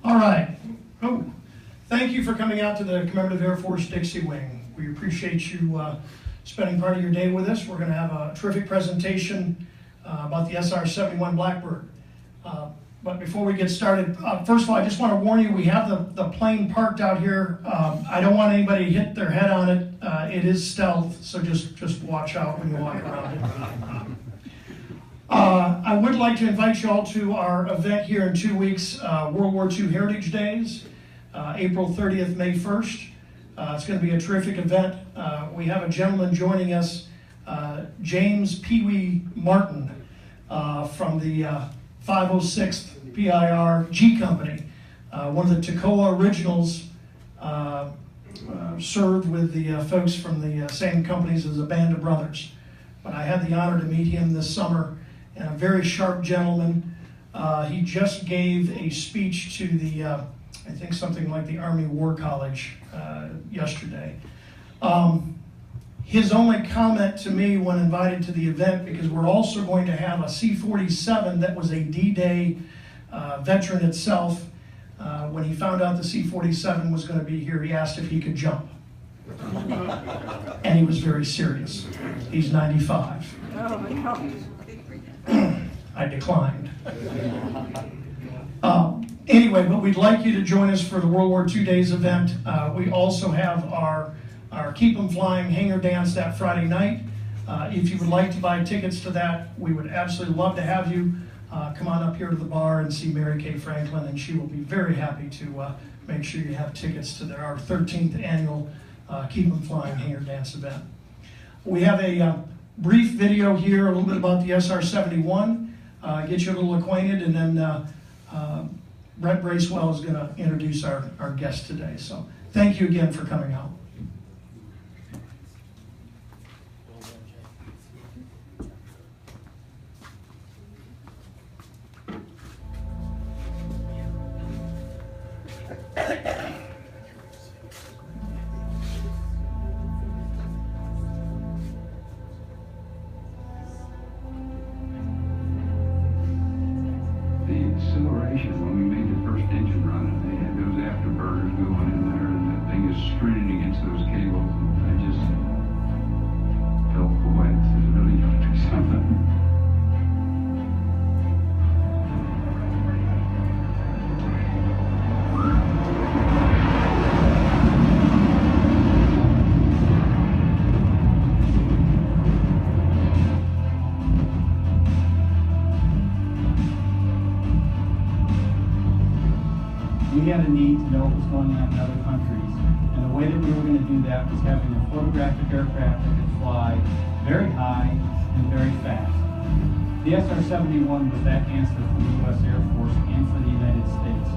All right. Oh, thank you for coming out to the Commemorative Air Force Dixie Wing. We appreciate you spending part of your day with us. We're going to have a terrific presentation about the SR-71 Blackbird. But before we get started, first of all, I just want to warn you, we have the plane parked out here. I don't want anybody to hit their head on it. It is stealth, so just watch out when you walk around it. I would like to invite you all to our event here in 2 weeks, World War II Heritage Days, April 30th, May 1st. It's going to be a terrific event. We have a gentleman joining us, James Pee Wee Martin, from the 506th PIR G Company. One of the Toccoa originals, served with the folks from the same companies as the Band of Brothers. But I had the honor to meet him this summer, and a very sharp gentleman. He just gave a speech to the, I think something like the Army War College yesterday. His only comment to me when invited to the event, because we're also going to have a C-47 that was a D-Day veteran itself. When he found out the C-47 was going to be here, he asked if he could jump. And he was very serious. He's 95. Oh, no. I declined. Anyway, but we'd like you to join us for the World War II Days event. We also have our Keep 'em Flying Hangar Dance that Friday night. If you would like to buy tickets to that, we would absolutely love to have you. Come on up here to the bar and see Mary Kay Franklin, and she will be very happy to make sure you have tickets to our 13th annual Keep 'em Flying Hangar Dance event. We have a brief video here, a little bit about the SR-71, get you a little acquainted, and then Brett Bracewell is going to introduce our guest today. So thank you again for coming out. When we made the first engine run, and they had those afterburners going in there, and that thing is sprinting against those cables. I just felt, boy, this is really going to do something. We had a need to know what was going on in other countries, and the way that we were going to do that was having a photographic aircraft that could fly very high and very fast. The SR-71 was that answer for the U.S. Air Force and for the United States.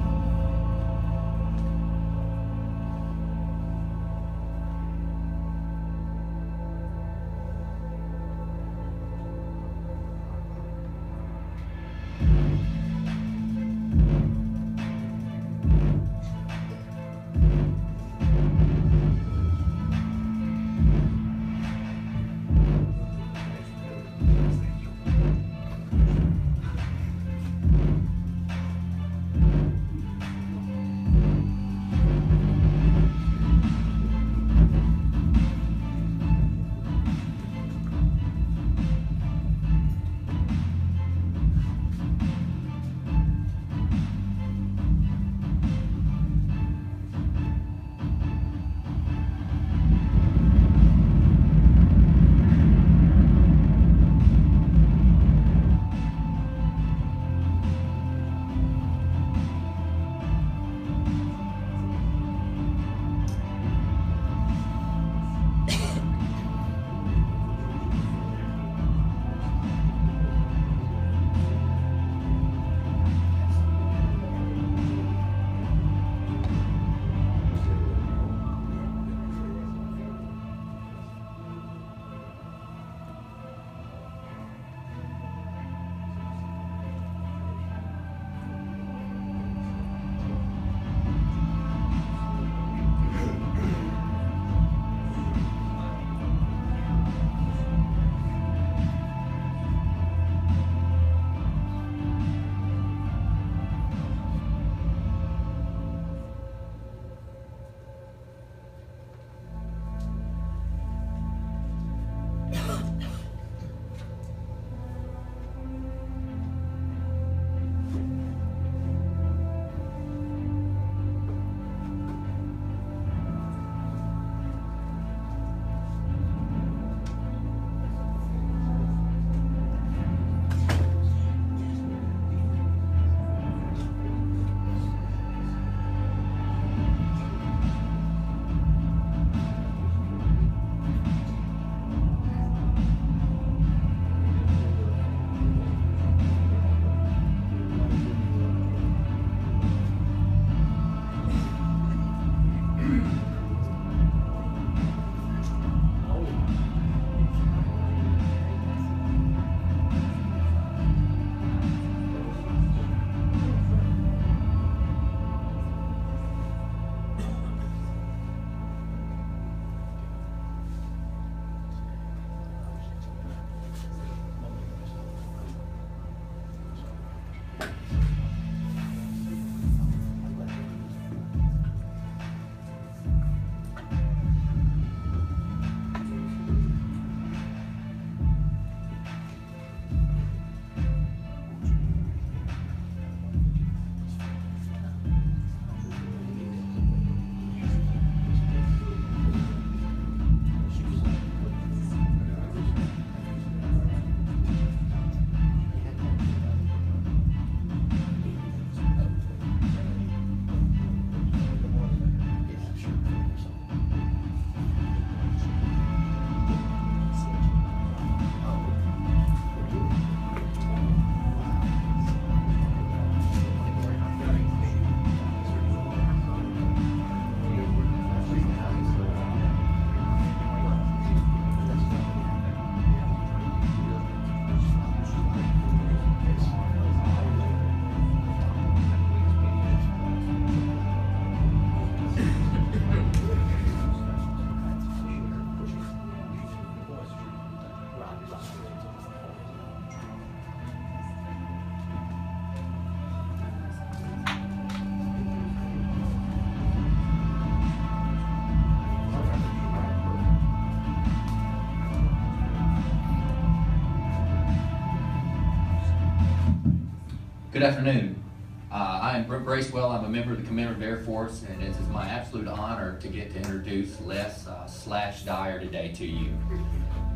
Good afternoon. I am Brooke Bracewell. I'm a member of the Commander of the Air Force, and it is my absolute honor to get to introduce Les / Dyer today to you.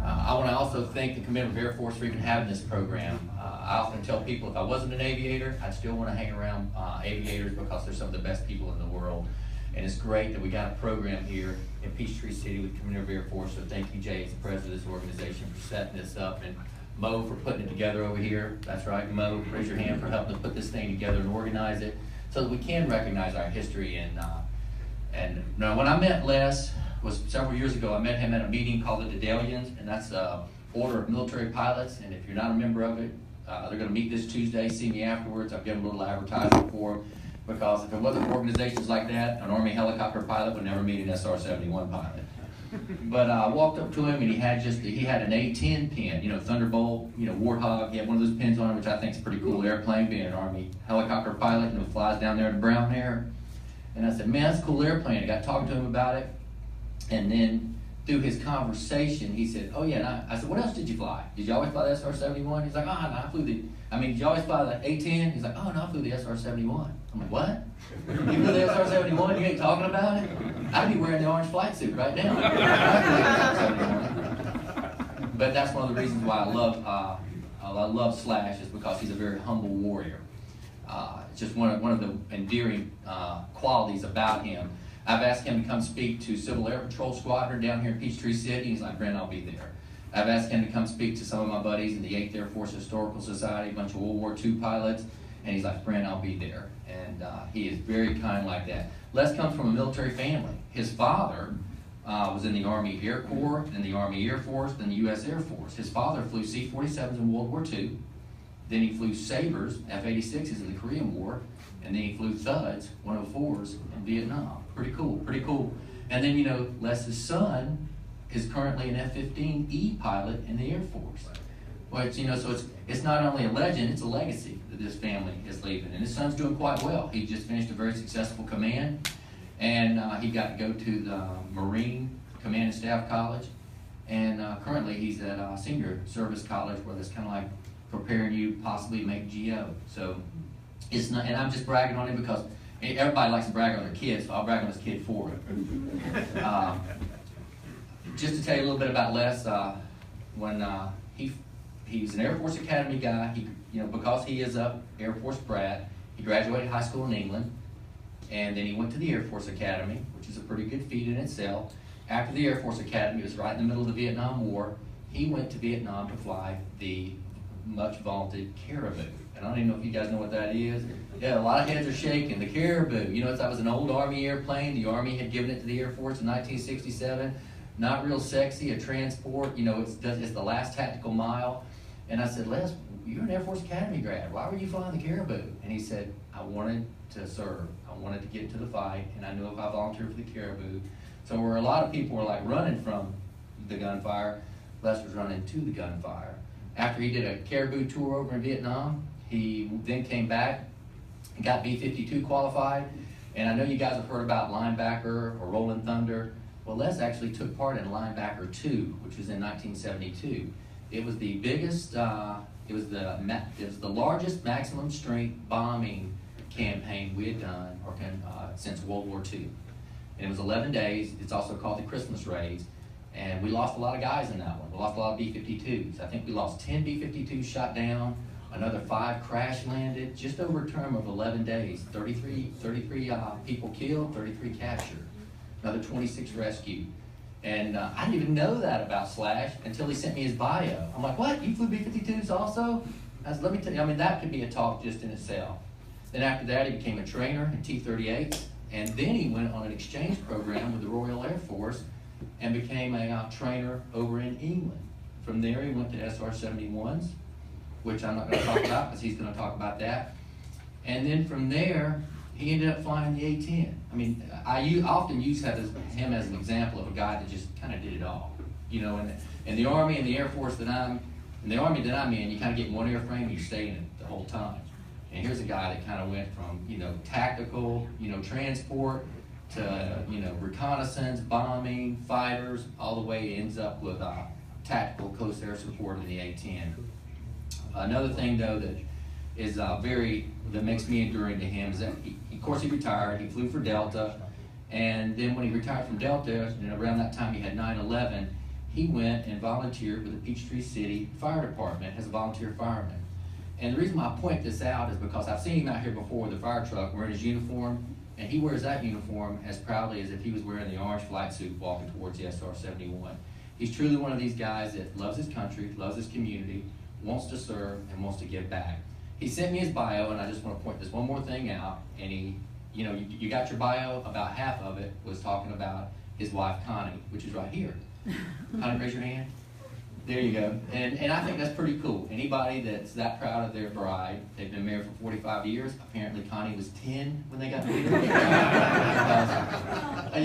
I want to also thank the Commander of the Air Force for even having this program. I often tell people if I wasn't an aviator, I'd still want to hang around aviators because they're some of the best people in the world. And it's great that we got a program here in Peachtree City with the Commander of the Air Force. So thank you, Jay, as the president of this organization, for setting this up, and Mo for putting it together over here. That's right, Mo, raise your hand for helping to put this thing together and organize it so that we can recognize our history. And now, when I met Les was several years ago. I met him at a meeting called the Dedalians, and that's a order of military pilots. And if you're not a member of it, they're going to meet this Tuesday. See me afterwards. I've given a little advertisement for them, because if it wasn't for organizations like that, an Army helicopter pilot would never meet an SR-71 pilot. But I walked up to him, and he had an A-10 pin, Thunderbolt, Warthog. He had one of those pins on it, which I think is a pretty cool airplane, being an Army helicopter pilot, flies down there in the brown air. And I said, man, that's a cool airplane. I got talking to him about it. And then through his conversation, he said, oh yeah, and I said, what else did you fly? Did you always fly the SR-71? He's like, oh, no, I flew did you always fly the A-10? He's like, oh, no, I flew the SR-71. I'm like, what? You flew the SR-71? You ain't talking about it? I'd be wearing the orange flight suit right now. But that's one of the reasons why I love Slash, is because he's a very humble warrior. It's just one of the endearing qualities about him. I've asked him to come speak to Civil Air Patrol Squadron down here in Peachtree City. He's like, Brent, I'll be there. I've asked him to come speak to some of my buddies in the 8th Air Force Historical Society, a bunch of World War II pilots, and he's like, Brent, I'll be there. And he is very kind like that. Les comes from a military family. His father was in the Army Air Corps, then the Army Air Force, then the U.S. Air Force. His father flew C-47s in World War II. Then he flew Sabres, F-86s in the Korean War, and then he flew Thuds, 104s in Vietnam. Pretty cool, pretty cool. And then, Les's son is currently an F-15E pilot in the Air Force. Which, so it's not only a legend, it's a legacy that this family is leaving. And his son's doing quite well. He just finished a very successful command, and he got to go to the Marine Command and Staff College. And currently he's at Senior Service College, where it's kind of like preparing you possibly to make GO. So it's not, and I'm just bragging on him because everybody likes to brag on their kids, so I'll brag on his kid for it. Just to tell you a little bit about Les, when he's an Air Force Academy guy, because he is a Air Force brat, he graduated high school in England, and then he went to the Air Force Academy, which is a pretty good feat in itself. After the Air Force Academy, it was right in the middle of the Vietnam War, he went to Vietnam to fly the much vaunted Caribou. And I don't even know if you guys know what that is. Yeah, a lot of heads are shaking. The Caribou, that was an old Army airplane. The Army had given it to the Air Force in 1967. Not real sexy, a transport. It's the last tactical mile. And I said, Les, you're an Air Force Academy grad. Why were you flying the Caribou? And he said, I wanted to serve. I wanted to get to the fight, and I knew if I volunteered for the Caribou. So where a lot of people were like running from the gunfire, Les was running to the gunfire. After he did a Caribou tour over in Vietnam, he then came back and got B-52 qualified. And I know you guys have heard about Linebacker or Rolling Thunder. Well, Les actually took part in Linebacker 2, which was in 1972. It was the biggest, it was the largest maximum strength bombing campaign we had done since World War II. And it was 11 days. It's also called the Christmas Raids. And we lost a lot of guys in that one. We lost a lot of B-52s. I think we lost 10 B-52s shot down, another 5 crash landed, just over a term of 11 days. 33 people killed, 33 captured, another 26 rescued. And I didn't even know that about Slash until he sent me his bio. I'm like, what? You flew B-52s also? I said, let me tell you, that could be a talk just in itself. Then after that, he became a trainer in T-38s, and then he went on an exchange program with the Royal Air Force and became a trainer over in England. From there, he went to SR-71s, which I'm not going to talk about because he's going to talk about that. And then from there, he ended up flying the A-10. I often use him as an example of a guy that just kind of did it all. In the Army and the Air Force that I'm in, you kind of get one airframe and you stay in it the whole time. And here's a guy that kind of went from, tactical, transport to, reconnaissance, bombing, fighters, all the way ends up with tactical coast air support in the A-10. Another thing, though, that is that makes me enduring to him is that of course he retired. He flew for Delta, and then when he retired from Delta, and around that time he had 9/11, he went and volunteered with the Peachtree City Fire Department as a volunteer fireman. And the reason why I point this out is because I've seen him out here before with a fire truck wearing his uniform, and he wears that uniform as proudly as if he was wearing the orange flight suit walking towards the SR-71. He's truly one of these guys that loves his country, loves his community, wants to serve, and wants to give back. He sent me his bio, and I just want to point this one more thing out. And he, you know, you got your bio, about half of it was talking about his wife, Connie, which is right here. Connie, raise your hand. There you go. And I think that's pretty cool. Anybody that's that proud of their bride, they've been married for 45 years. Apparently Connie was 10 when they got married.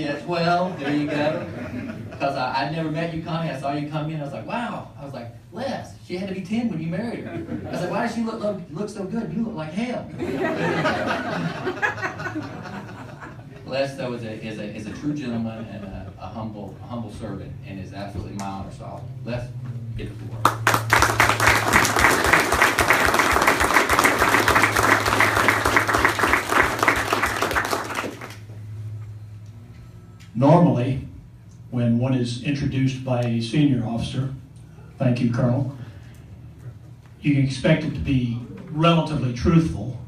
Yeah, well, there you go. Because I'd never met you, Connie. I saw you come in. I was like, wow. I was like, Les, she had to be 10 when you married her. I was like, why does she look so good? You look like hell. Les, though, is a true gentleman and a humble servant, and is absolutely my honor. So Les, get the floor. Normally, when one is introduced by a senior officer, thank you, Colonel, you can expect it to be relatively truthful,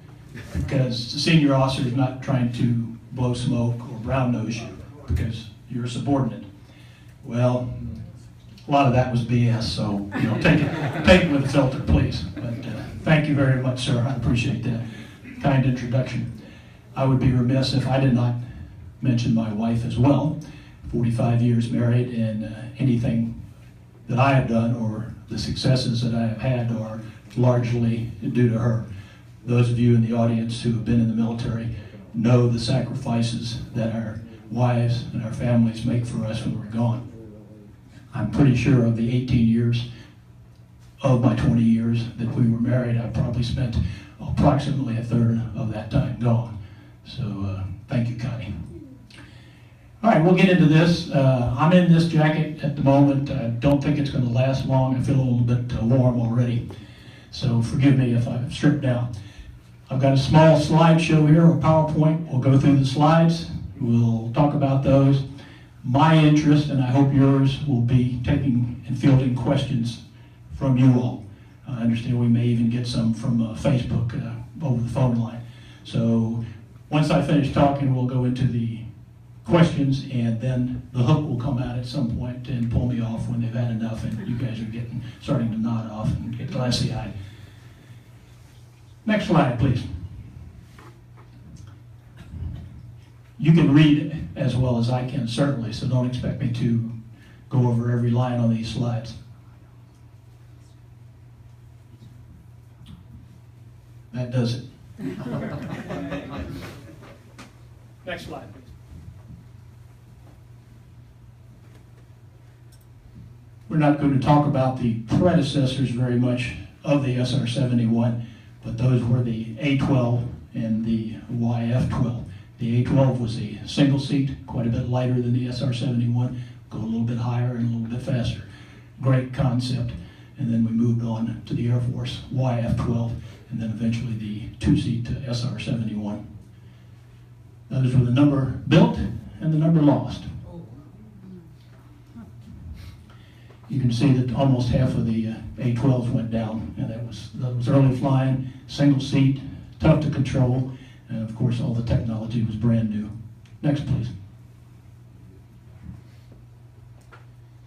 because the senior officer is not trying to blow smoke or brown nose you because you're a subordinate. Well, a lot of that was BS, so take it with a filter, please. But thank you very much, sir. I appreciate that kind introduction. I would be remiss if I did not mention my wife as well. 45 years married, and anything that I have done or the successes that I have had are largely due to her. Those of you in the audience who have been in the military know the sacrifices that our wives and our families make for us when we're gone. I'm pretty sure of the 18 years of my 20 years that we were married, I probably spent approximately a third of that time gone. So thank you, Connie. All right, we'll get into this. I'm in this jacket at the moment. I don't think it's going to last long. I feel a little bit warm already. So forgive me if I'm stripped down. I've got a small slideshow here, a PowerPoint. We'll go through the slides. We'll talk about those. My interest, and I hope yours, will be taking and fielding questions from you all. I understand we may even get some from Facebook over the phone line. So once I finish talking, we'll go into the questions, and then the hook will come out at some point and pull me off when they've had enough and you guys are starting to nod off and get glassy-eyed. Next slide, please. You can read as well as I can, certainly, so don't expect me to go over every line on these slides. That does it. Next slide, please. We're not going to talk about the predecessors very much of the SR-71, but those were the A-12 and the YF-12. The A-12 was a single seat, quite a bit lighter than the SR-71, go a little bit higher and a little bit faster. Great concept. And then we moved on to the Air Force YF-12, and then eventually the two-seat SR-71. Those were the number built and the number lost. You can see that almost half of the A-12s went down, and that was early flying, single seat, tough to control, and of course all the technology was brand new. Next, please.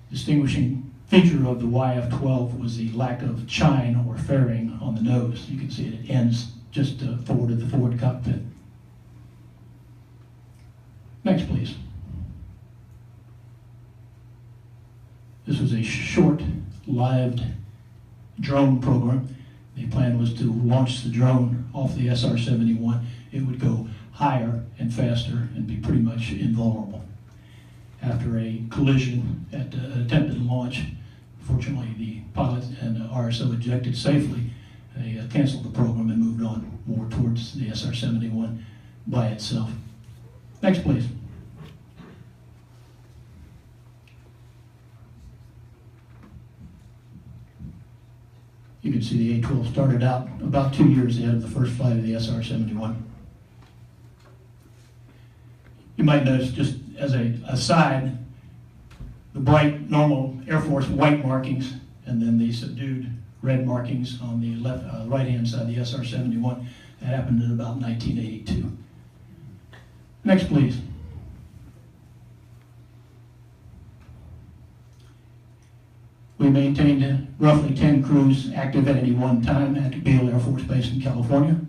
Distinguishing feature of the YF-12 was the lack of chine or fairing on the nose. You can see it ends just forward of the forward cockpit. Next, please. This was a short-lived drone program. The plan was to launch the drone off the SR-71. It would go higher and faster and be pretty much invulnerable. After a collision at attempted launch, fortunately the pilot and RSO ejected safely. They canceled the program and moved on more towards the SR-71 by itself. Next, please. You can see the A-12 started out about 2 years ahead of the first flight of the SR-71. You might notice, just as an aside, the bright, normal Air Force white markings, and then the subdued red markings on the right-hand side of the SR-71. That happened in about 1982. Next, please. We maintained roughly 10 crews active at any one time at Beale Air Force Base in California.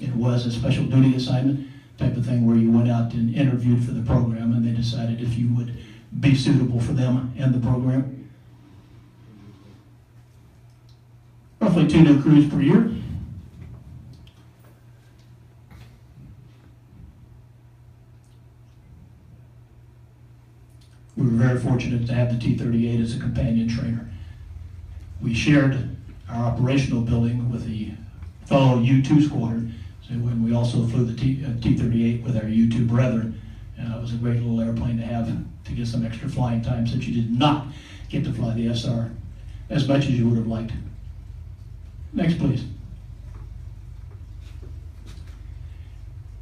It was a special duty assignment type of thing where you went out and interviewed for the program, and they decided if you would be suitable for them and the program. Roughly 2 new crews per year. We were very fortunate to have the T-38 as a companion trainer. We shared our operational building with the fellow U-2 squadron, so when we also flew the T-38 with our U-2 brethren. It was a great little airplane to have to get some extra flying time, since you did not get to fly the SR as much as you would have liked. Next, please.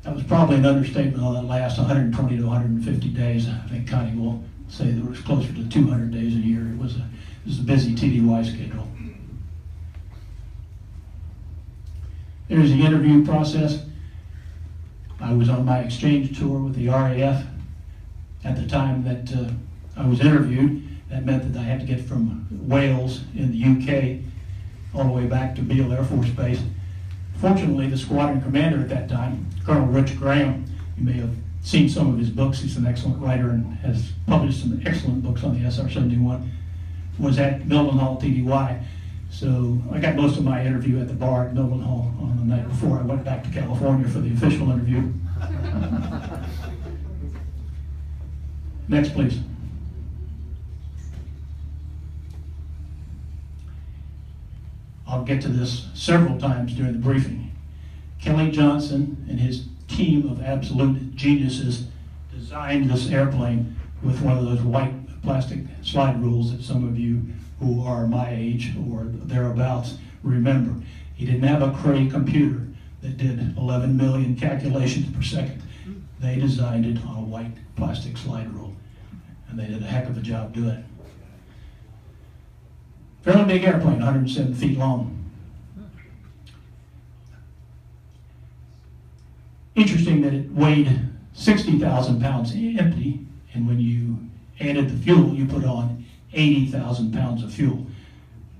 That was probably an understatement on that last 120 to 150 days. I think Connie will say that it was closer to 200 days a year. It was a busy TDY schedule. There's the interview process. I was on my exchange tour with the RAF at the time that I was interviewed. That meant that I had to get from Wales in the UK all the way back to Beale Air Force Base. Fortunately, the squadron commander at that time, Colonel Rich Graham, you may have seen some of his books. He's an excellent writer and has published some excellent books on the SR-71, was at Milton Hall TDY. So I got most of my interview at the bar at Milton Hall on the night before I went back to California for the official interview. Next, please. I'll get to this several times during the briefing. Kelly Johnson and his team of absolute geniuses designed this airplane with one of those white plastic slide rules that some of you who are my age or thereabouts remember. He didn't have a Cray computer that did 11 million calculations per second. They designed it on a white plastic slide rule, and they did a heck of a job doing it. Fairly big airplane, 107 feet long. Interesting that it weighed 60,000 pounds empty, and when you added the fuel, you put on 80,000 pounds of fuel.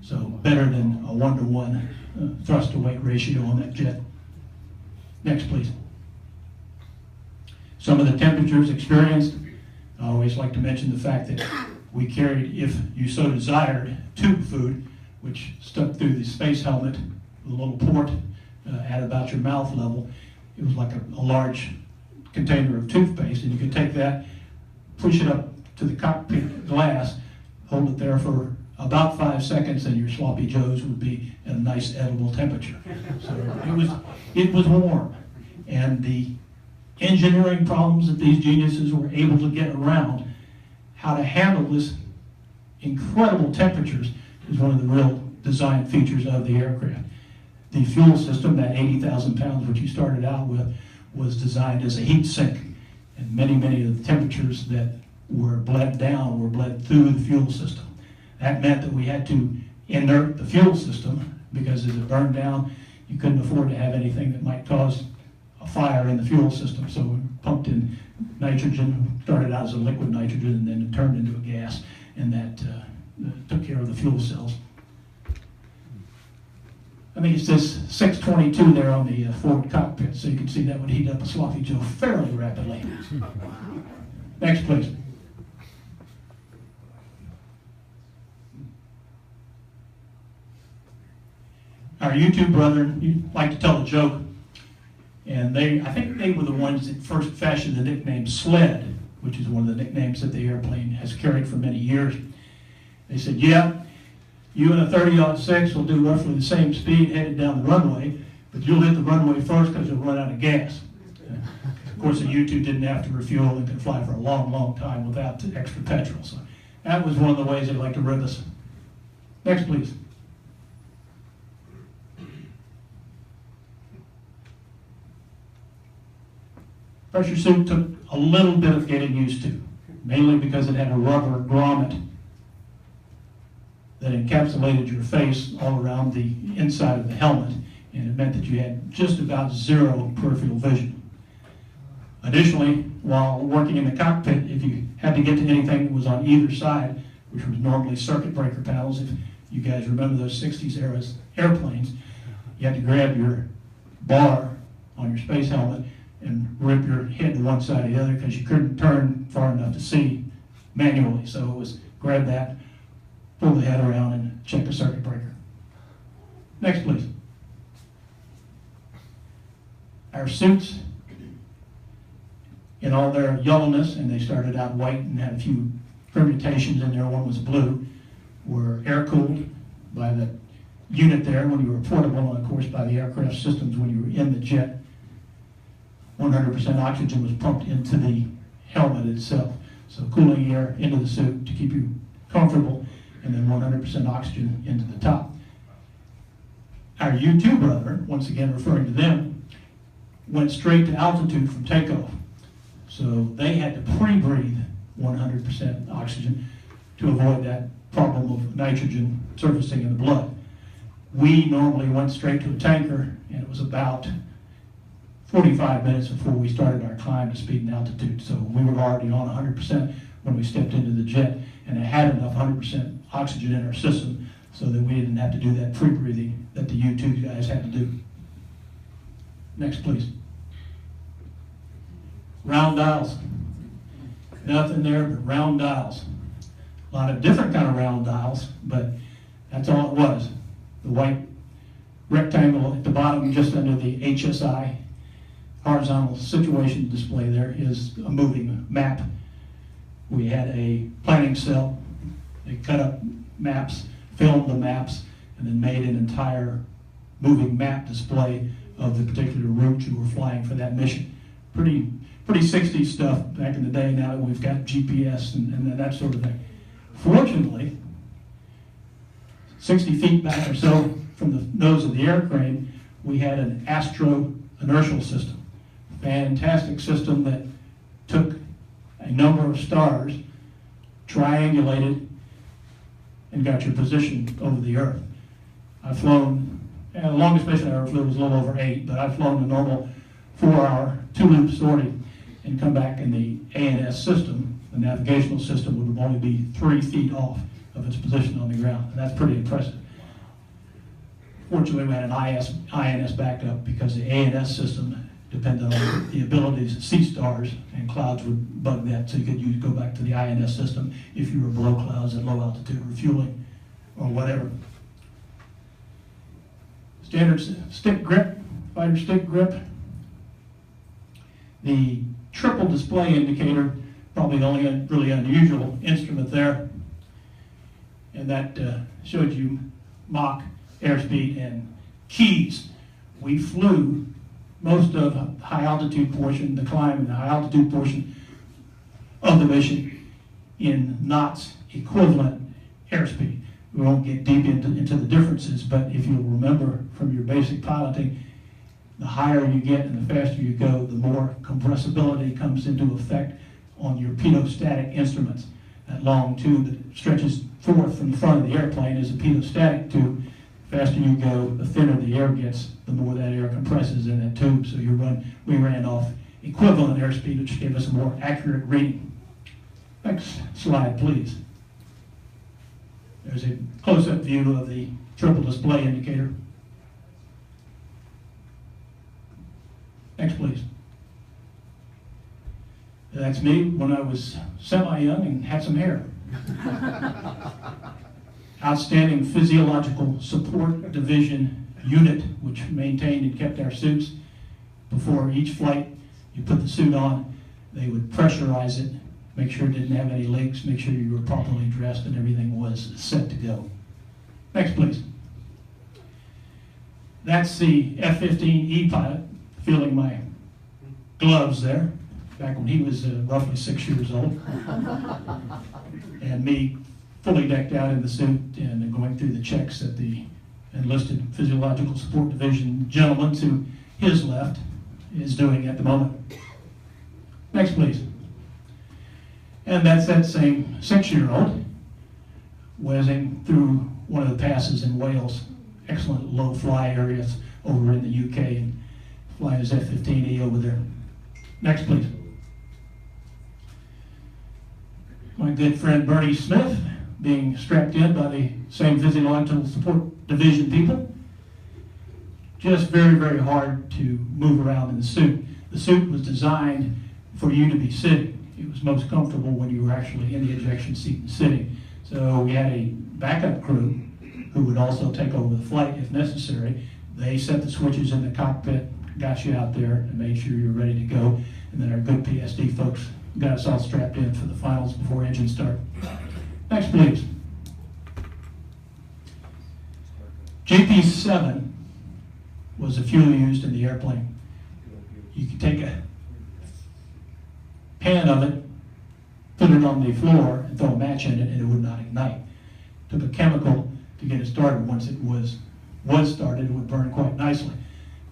So better than a 1-to-1 thrust-to-weight ratio on that jet. Next, please. Some of the temperatures experienced. I always like to mention the fact that we carried, if you so desired, tube food, which stuck through the space helmet with a little port at about your mouth level. It was like a large container of toothpaste, and you could take that, push it up to the cockpit glass, hold it there for about 5 seconds, and your sloppy joes would be at a nice edible temperature. So it was warm. And the engineering problems that these geniuses were able to get around, how to handle this incredible temperatures, is one of the real design features of the aircraft. The fuel system, that 80,000 pounds which you started out with, was designed as a heat sink. And many of the temperatures that were bled down were bled through the fuel system. That meant that we had to inert the fuel system, because as it burned down, you couldn't afford to have anything that might cause a fire in the fuel system. So we pumped in nitrogen, started out as a liquid nitrogen, and then it turned into a gas, and that took care of the fuel cells. I think it's this 622 there on the forward cockpit, so you can see that would heat up a sloppy joe fairly rapidly. Next, please. Our YouTube brethren like to tell a joke, and I think they were the ones that first fashioned the nickname Sled, which is one of the nicknames that the airplane has carried for many years. They said, yeah, you and a 30-06 will do roughly the same speed headed down the runway, but you'll hit the runway first because you'll run out of gas. Of course, the U-2 didn't have to refuel and could fly for a long time without the extra petrol. So that was one of the ways they like to rib us. Next, please. Pressure suit took a little bit of getting used to, mainly because it had a rubber grommet that encapsulated your face all around the inside of the helmet, and it meant that you had just about zero peripheral vision. Additionally, while working in the cockpit, if you had to get to anything that was on either side, which was normally circuit breaker panels, if you guys remember those 60s era airplanes, you had to grab your bar on your space helmet and rip your head to one side or the other because you couldn't turn far enough to see manually. So it was grab that, pull the head around, and check the circuit breaker. Next, please. Our suits, in all their yellowness, and they started out white and had a few permutations in there, one was blue, were air-cooled by the unit there when you were portable, and of course by the aircraft systems when you were in the jet. 100% oxygen was pumped into the helmet itself. So cooling air into the suit to keep you comfortable, and then 100% oxygen into the top. Our U-2 brother, once again referring to them, went straight to altitude from takeoff. So they had to pre-breathe 100% oxygen to avoid that problem of nitrogen surfacing in the blood. We normally went straight to a tanker, and it was about 45 minutes before we started our climb to speed and altitude. So we were already on 100% when we stepped into the jet, and it had enough 100% oxygen in our system so that we didn't have to do that pre-breathing that the U-2 guys had to do. Next, please. Round dials. Nothing there but round dials. A lot of different kind of round dials, but that's all it was. The white rectangle at the bottom just under the HSI horizontal situation display there is a moving map. We had a planning cell. They cut up maps, filmed the maps, and then made an entire moving map display of the particular route you were flying for that mission. Pretty 60s stuff back in the day. Now that we've got GPS and that sort of thing. Fortunately, 60 feet back or so from the nose of the aircrane, we had an Astro inertial system. Fantastic system that took a number of stars, triangulated, and got your position over the Earth. I've flown, the longest mission I ever flew was a little over 8, but I've flown a normal 4-hour, 2-loop sortie and come back in the ANS system. The navigational system would only be 3 feet off of its position on the ground, and that's pretty impressive. Fortunately, we had an INS backup because the ANS system depended on the abilities to see stars, and clouds would bug that, so you could go back to the INS system if you were below clouds at low altitude refueling or whatever. Standard stick grip, fighter stick grip. The triple display indicator, probably the only really unusual instrument there, and that showed you Mach, airspeed, and keys. We flew most of the high altitude portion, the climb and the high altitude portion of the mission in knots equivalent airspeed. We won't get deep into the differences, but if you'll remember from your basic piloting, the higher you get and the faster you go, the more compressibility comes into effect on your pitot-static instruments. That long tube that stretches forth from the front of the airplane is a pitot-static tube. The faster you go, the thinner the air gets, the more that air compresses in that tube. So we ran off equivalent airspeed, which gave us a more accurate reading. Next slide, please. There's a close-up view of the triple display indicator. Next, please. That's me when I was semi-young and had some hair. Outstanding Physiological Support Division unit, which maintained and kept our suits. Before each flight, you put the suit on, they would pressurize it, make sure it didn't have any leaks, make sure you were properly dressed and everything was set to go. Next, please. That's the F-15E pilot feeling my gloves there, back when he was roughly 6 years old. And me fully decked out in the suit and going through the checks that the enlisted physiological support division gentleman to his left is doing at the moment. Next, please. And that's that same 6-year-old whizzing through one of the passes in Wales. Excellent low fly areas over in the UK, and flying his F-15E over there. Next, please. My good friend Bernie Smith being strapped in by the same physiological support division people. Just very, very hard to move around in the suit. The suit was designed for you to be sitting. It was most comfortable when you were actually in the ejection seat and sitting. So we had a backup crew who would also take over the flight if necessary. They set the switches in the cockpit, got you out there, and made sure you were ready to go. And then our good PSD folks got us all strapped in for the finals before engine start. Next, please. GP7 was the fuel used in the airplane. You could take a pan of it, put it on the floor, and throw a match in it, and it would not ignite. Took a chemical to get it started. Once it was started, it would burn quite nicely.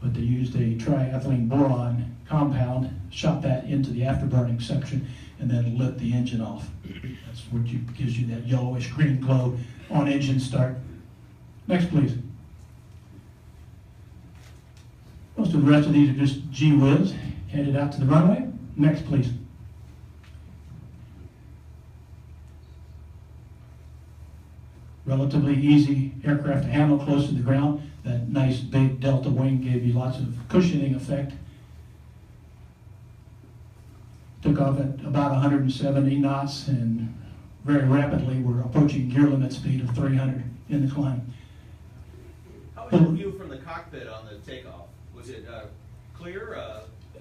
But they used a triethylene boron compound, shot that into the afterburning section, and then lit the engine off. That's what gives you that yellowish green glow on engine start. Next, please. Most of the rest of these are just gee-whiz, headed out to the runway. Next, please. Relatively easy aircraft to handle close to the ground. That nice big delta wing gave you lots of cushioning effect. Took off at about 170 knots, and very rapidly we're approaching gear limit speed of 300 in the climb. How was your view from the cockpit on the takeoff? Was it clear?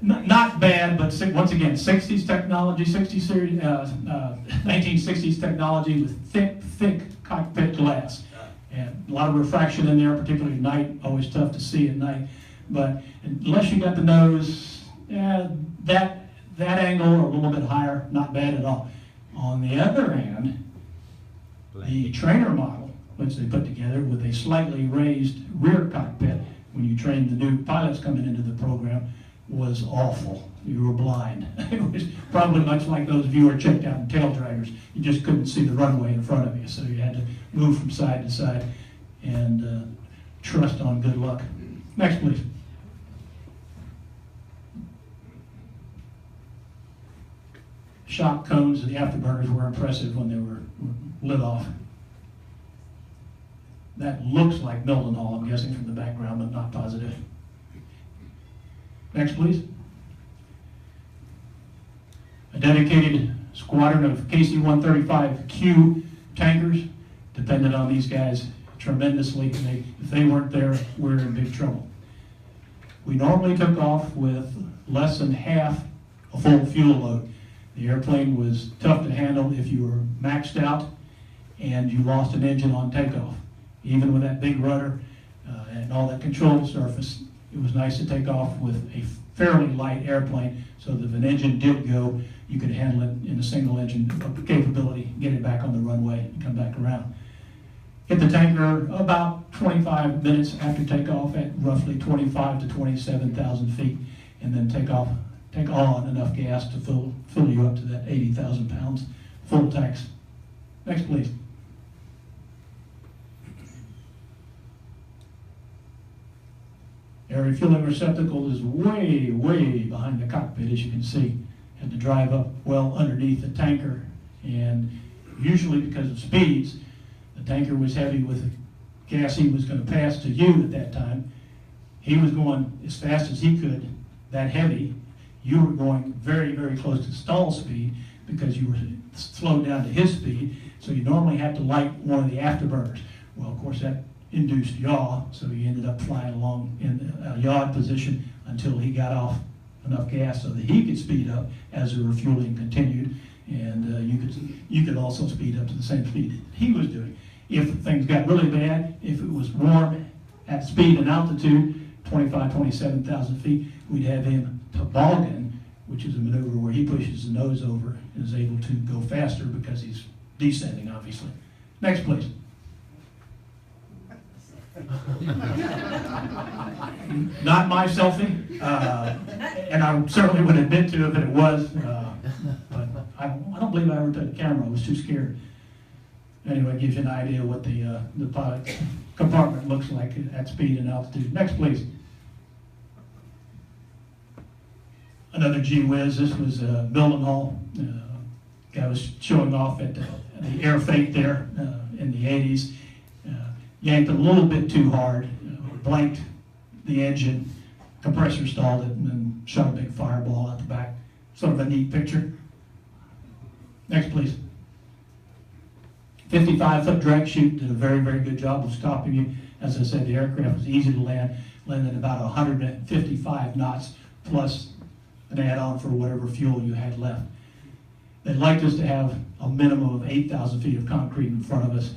Not bad, but once again, 60s technology, 1960s technology with thick cockpit glass. And a lot of refraction in there, particularly at night, always tough to see at night. But unless you got the nose, that angle or a little bit higher, not bad at all. On the other hand, the trainer model, which they put together with a slightly raised rear cockpit, when you trained the new pilots coming into the program, was awful. You were blind. It was probably much like those of you who are checked out in tail draggers. You just couldn't see the runway in front of you, so you had to move from side to side and trust on good luck. Next, please. Shock cones of the afterburners were impressive when they were lit off. That looks like Mildenhall, I'm guessing from the background, but not positive. Next, please. A dedicated squadron of KC-135Q tankers depended on these guys tremendously. If they weren't there, we're in big trouble. We normally took off with less than half a full fuel load. The airplane was tough to handle if you were maxed out and you lost an engine on takeoff. Even with that big rudder and all that control surface, it was nice to take off with a fairly light airplane so that if an engine did go, you could handle it in a single engine capability, get it back on the runway and come back around. Hit the tanker about 25 minutes after takeoff at roughly 25 to 27,000 feet, and then take on enough gas to fill you up to that 80,000 pounds full tanks. Next, please. Air refueling receptacle is way, way behind the cockpit, as you can see. Had to drive up well underneath the tanker, and usually because of speeds, the tanker was heavy with the gas he was going to pass to you at that time. He was going as fast as he could, that heavy. You were going very, very close to stall speed because you were slowed down to his speed, so you normally have to light one of the afterburners. Well, of course, that induced yaw, so he ended up flying along in a yawed position until he got off enough gas so that he could speed up as the refueling continued, and you could also speed up to the same speed he was doing. If things got really bad, if it was warm at speed and altitude, 25, 27,000 feet, we'd have him toboggan, which is a maneuver where he pushes the nose over and is able to go faster because he's descending, obviously. Next, please. Not my selfie, and I certainly would admit to if it was, but I don't believe I ever took a camera. I was too scared. Anyway, it gives you an idea what the pilot compartment looks like at speed and altitude. Next, please. Another gee whiz. This was Mildenhall. Guy was showing off at the Air Fate there in the 80s. Yanked a little bit too hard, blanked the engine, compressor stalled it, and then shot a big fireball out the back. Sort of a neat picture. Next, please. 55-foot drag chute did a very, very good job of stopping you. As I said, the aircraft was easy to land, landed about 155 knots, plus an add-on for whatever fuel you had left. They'd liked us to have a minimum of 8,000 feet of concrete in front of us.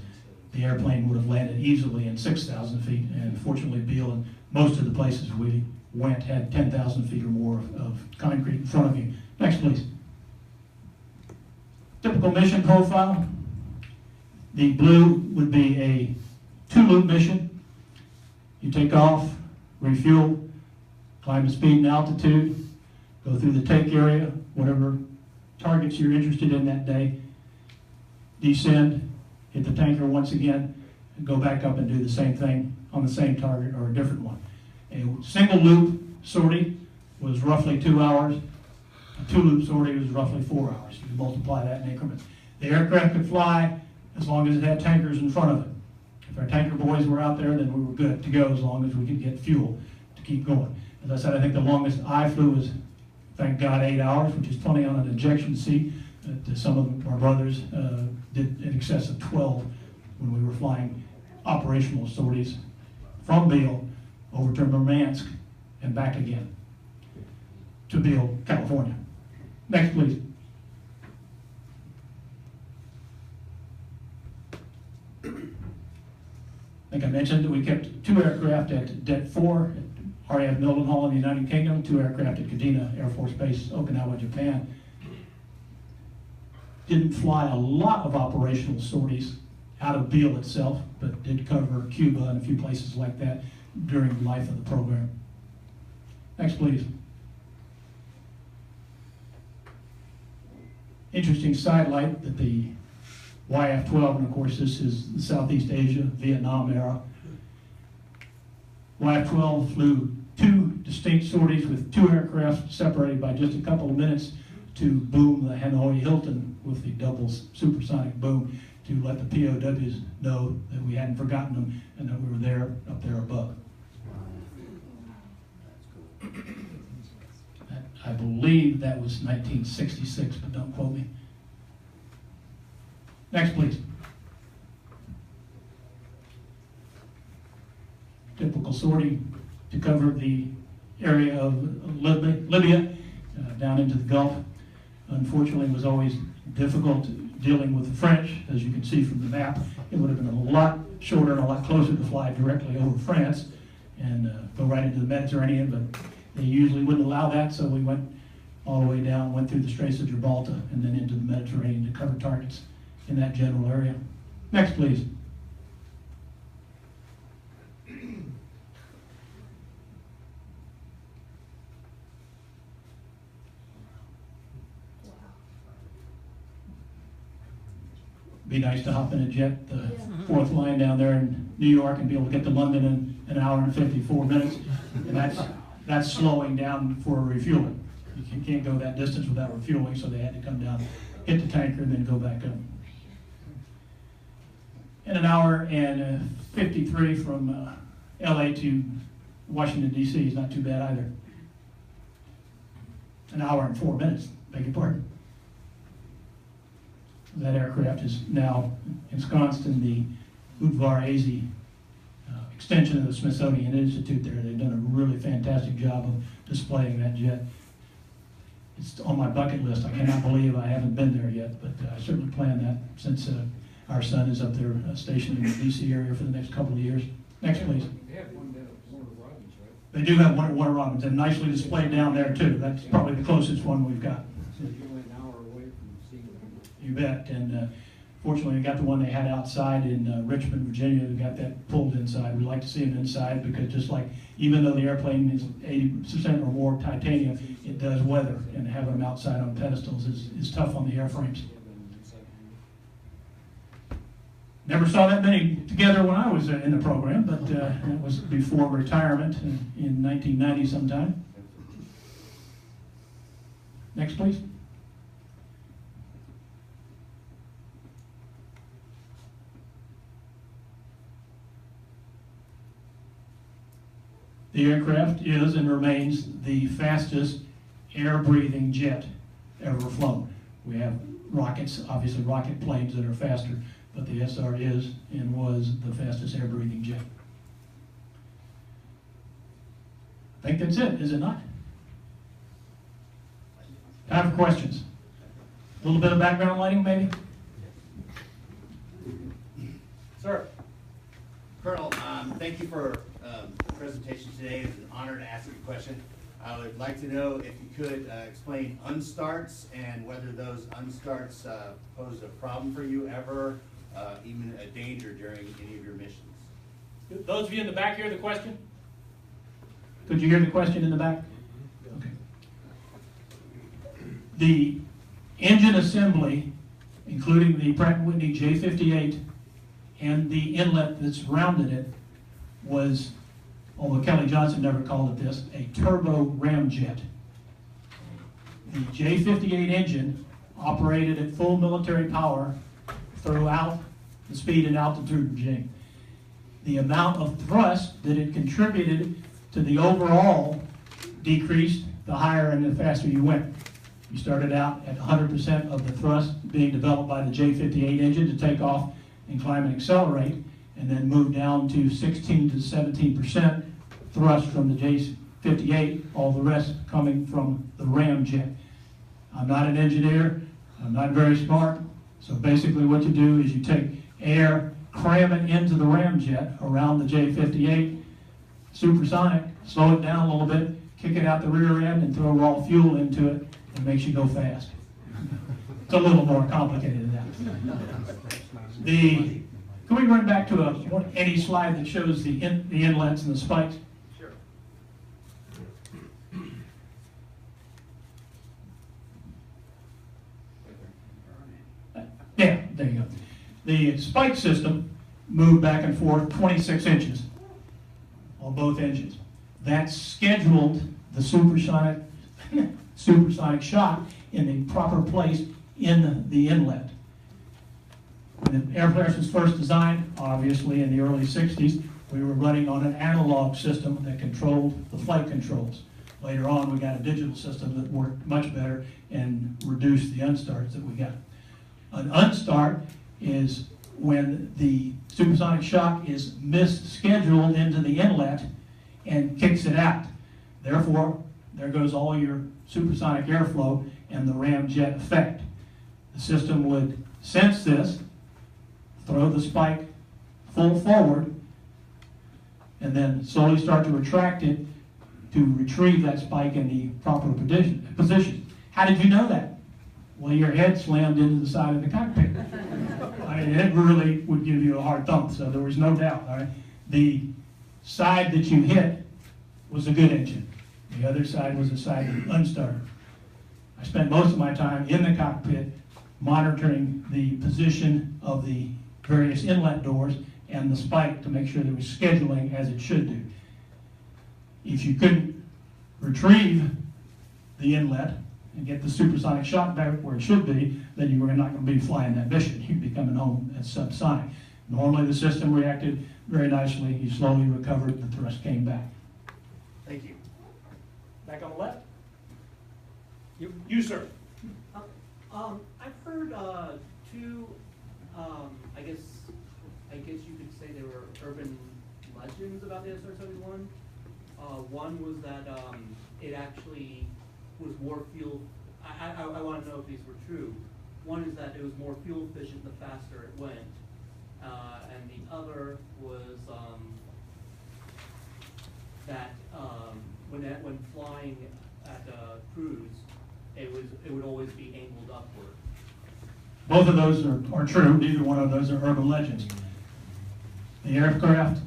The airplane would have landed easily in 6,000 feet, and fortunately Beale and most of the places we went had 10,000 feet or more of concrete in front of you. Next, please. Typical mission profile. The blue would be a 2-loop mission. You take off, refuel, climb to speed and altitude, go through the take area, whatever targets you're interested in that day, descend, hit the tanker once again, and go back up and do the same thing on the same target or a different one. A single loop sortie was roughly 2 hours. A 2-loop sortie was roughly 4 hours. You multiply that in increments. The aircraft could fly as long as it had tankers in front of it. If our tanker boys were out there, then we were good to go as long as we could get fuel to keep going. As I said, I think the longest I flew was, thank God, 8 hours, which is plenty on an injection seat. Some of our brothers did in excess of 12 when we were flying operational sorties from Beale over to Murmansk and back again to Beale, California. Next, please. I think I mentioned that we kept 2 aircraft at Det 4 at RAF Mildenhall in the United Kingdom, 2 aircraft at Kadena Air Force Base, Okinawa, Japan. Didn't fly a lot of operational sorties out of Beale itself, but did cover Cuba and a few places like that during the life of the program. Next, please. Interesting sidelight that the YF-12, and of course this is the Southeast Asia, Vietnam era. YF-12 flew 2 distinct sorties with 2 aircraft separated by just a couple of minutes to boom the Hanoi Hilton with the double supersonic boom to let the POWs know that we hadn't forgotten them and that we were there, up there above. I believe that was 1966, but don't quote me. Next, please. Typical sortie to cover the area of Libya down into the Gulf. Unfortunately, it was always difficult dealing with the French, as you can see from the map. It would have been a lot shorter and a lot closer to fly directly over France and go right into the Mediterranean, but they usually wouldn't allow that, so we went all the way down, went through the Straits of Gibraltar, and then into the Mediterranean to cover targets in that general area. Next, please. Be nice to hop in a jet, the 4th line down there in New York, and be able to get to London in an hour and 54 minutes. And that's slowing down for refueling. You can't go that distance without refueling, so they had to come down, hit the tanker, and then go back up. In an hour and 53 from LA to Washington, D.C. is not too bad either. An hour and 4 minutes, beg your pardon. That aircraft is now ensconced in the Udvar-Hazy extension of the Smithsonian Institute there. They've done a really fantastic job of displaying that jet. It's on my bucket list. I cannot believe I haven't been there yet, but I certainly plan that since our son is up there stationed in the D.C. area for the next couple of years. Next, please. They have one down at Warner Robins, right? They do have one at Warner Robins, and nicely displayed down there too. That's probably the closest one we've got. So you're only an hour away from seeing them. You bet. And Fortunately, we got the one they had outside in Richmond, Virginia. We got that pulled inside. We like to see them inside because just like, even though the airplane is 80% or more titanium, it does weather, and having them outside on pedestals is tough on the airframes. Never saw that many together when I was in the program, but that was before retirement in 1990 sometime. Next, please. The aircraft is and remains the fastest air-breathing jet ever flown. We have rockets, obviously rocket planes that are faster, but the SR is and was the fastest air-breathing jet. I think that's it, is it not? Time for questions. A little bit of background lighting, maybe? Sir. Colonel, thank you for the presentation today. It's an honor to ask you a question. I would like to know if you could explain unstarts and whether those unstarts pose a problem for you ever, even a danger during any of your missions. Those of you in the back hear the question? Could you hear the question in the back? Okay. The engine assembly, including the Pratt & Whitney J58 and the inlet that surrounded it, was, although Kelly Johnson never called it this, a turbo ramjet. The J58 engine operated at full military power throughout the speed and altitude regime. The amount of thrust that it contributed to the overall decreased the higher and the faster you went. You started out at 100% of the thrust being developed by the J58 engine to take off and climb and accelerate, and then moved down to 16 to 17% thrust from the J58, all the rest coming from the ramjet. I'm not an engineer, I'm not very smart, so basically what you do is you take air, cram it into the ramjet around the J58, supersonic, slow it down a little bit, kick it out the rear end and throw raw fuel into it, and it makes you go fast. It's a little more complicated than that. Can we run back to any slide that shows the inlets and the spikes? Sure. Yeah, there you go. The spike system moved back and forth 26 inches on both engines. That scheduled the supersonic shot in the proper place in the inlet. When the aircraft was first designed, obviously in the early 60s, we were running on an analog system that controlled the flight controls. Later on, we got a digital system that worked much better and reduced the unstarts that we got. An unstart is when the supersonic shock is misscheduled into the inlet and kicks it out. Therefore, there goes all your supersonic airflow and the ramjet effect. The system would sense this, throw the spike full forward, and then slowly start to retract it to retrieve that spike in the proper position. How did you know that? Well, your head slammed into the side of the cockpit. I mean, it really would give you a hard thump, so there was no doubt. All right? The side that you hit was a good engine. The other side was a side that unstarted. I spent most of my time in the cockpit monitoring the position of the various inlet doors and the spike to make sure that it was scheduling as it should do. If you couldn't retrieve the inlet and get the supersonic shock back where it should be, then you were not going to be flying that mission. You'd be coming home at subsonic. Normally the system reacted very nicely. You slowly recovered, the thrust came back. Thank you. Back on the left. You sir. I've heard two, I guess you could say they were urban legends about the SR-71. One was that it actually was more fuel. I want to know if these were true. One is that it was more fuel efficient the faster it went, and the other was that when flying at cruise, it would always be angled upward. Both of those are true. Neither one of those are urban legends. The aircraft,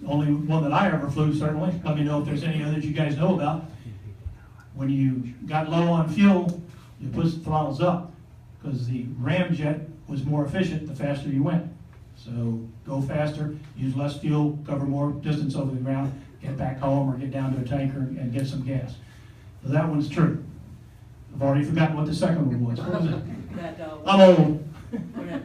only one that I ever flew, certainly. Let me know if there's any others you guys know about. When you got low on fuel, you push the throttles up because the ramjet was more efficient the faster you went. So go faster, use less fuel, cover more distance over the ground, get back home or get down to a tanker and get some gas. So that one's true. I've already forgotten what the second one was. What was it? That, I'm old.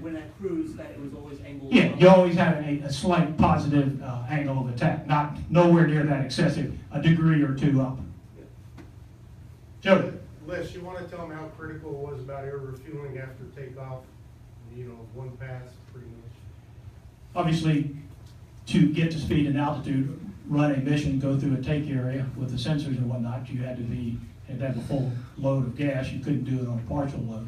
when that cruised, that it was always angled. Yeah, you always had a slight positive angle of attack, not nowhere near that excessive, a degree or two up. Joe? Les, you want to tell them how critical it was about air refueling after takeoff? You know, one pass, pretty much. Obviously, to get to speed and altitude, run a mission, go through a take area with the sensors and whatnot, you had to have a full load of gas. You couldn't do it on a partial load.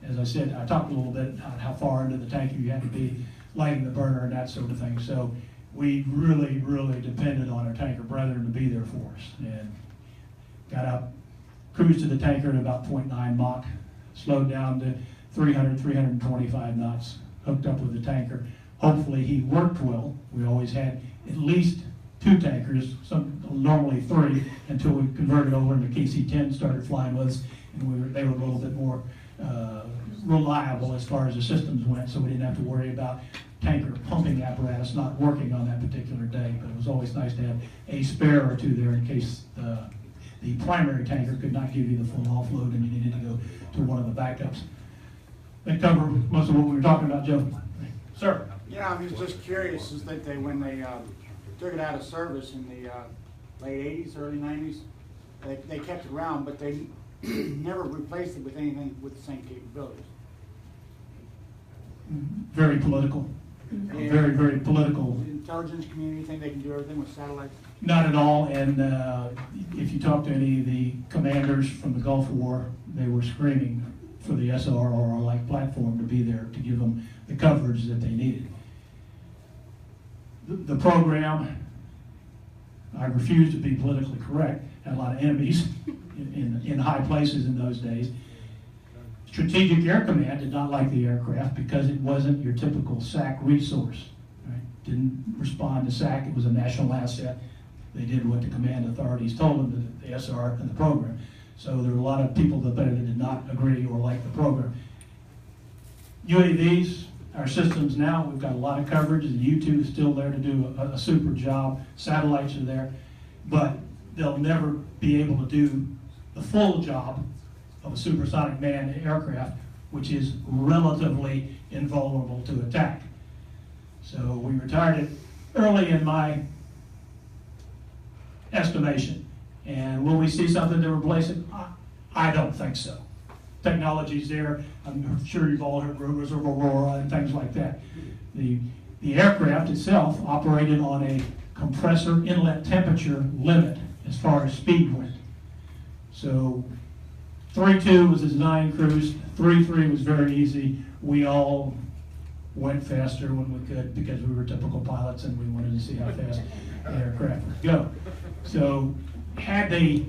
As I said, I talked a little bit about how far into the tanker you had to be, lighting the burner and that sort of thing. So we really, really depended on our tanker brethren to be there for us. And got up, cruised to the tanker at about 0.9 Mach, slowed down to 300, 325 knots, hooked up with the tanker. Hopefully he worked well. We always had at least 2 tankers, normally 3, until we converted over and the KC-10 started flying with us, and they were a little bit more reliable as far as the systems went, so we didn't have to worry about tanker pumping apparatus not working on that particular day. But it was always nice to have a spare or 2 there in case the primary tanker could not give you the full offload and you needed to go to one of the backups. That covered most of what we were talking about, Joe. Sir? Yeah, I was just curious, is that when they took it out of service in the late 80s, early 90s, they kept it around, but they never replaced it with anything with the same capabilities. Very political. Yeah. Very, very political. The intelligence community think they can do everything with satellites? Not at all, and if you talk to any of the commanders from the Gulf War, they were screaming for the SR-like platform to be there to give them the coverage that they needed. The program, I refuse to be politically correct, had a lot of enemies in high places in those days. Strategic Air Command did not like the aircraft because it wasn't your typical SAC resource. Right? Didn't respond to SAC, it was a national asset. They did what the command authorities told them, the SR and the program. So there were a lot of people that did not agree or like the program. UAVs, our systems now, we've got a lot of coverage. The U-2 is still there to do a super job. Satellites are there, but they'll never be able to do the full job of a supersonic manned aircraft, which is relatively invulnerable to attack. So we retired it early in my estimation. And will we see something to replace it? I don't think so. Technology's there. I'm sure you've all heard rumors of Aurora and things like that. The aircraft itself operated on a compressor inlet temperature limit as far as speed went. So 3.2 was the design cruise. 3.3 was very easy. We all went faster when we could because we were typical pilots and we wanted to see how fast the aircraft would go. So had they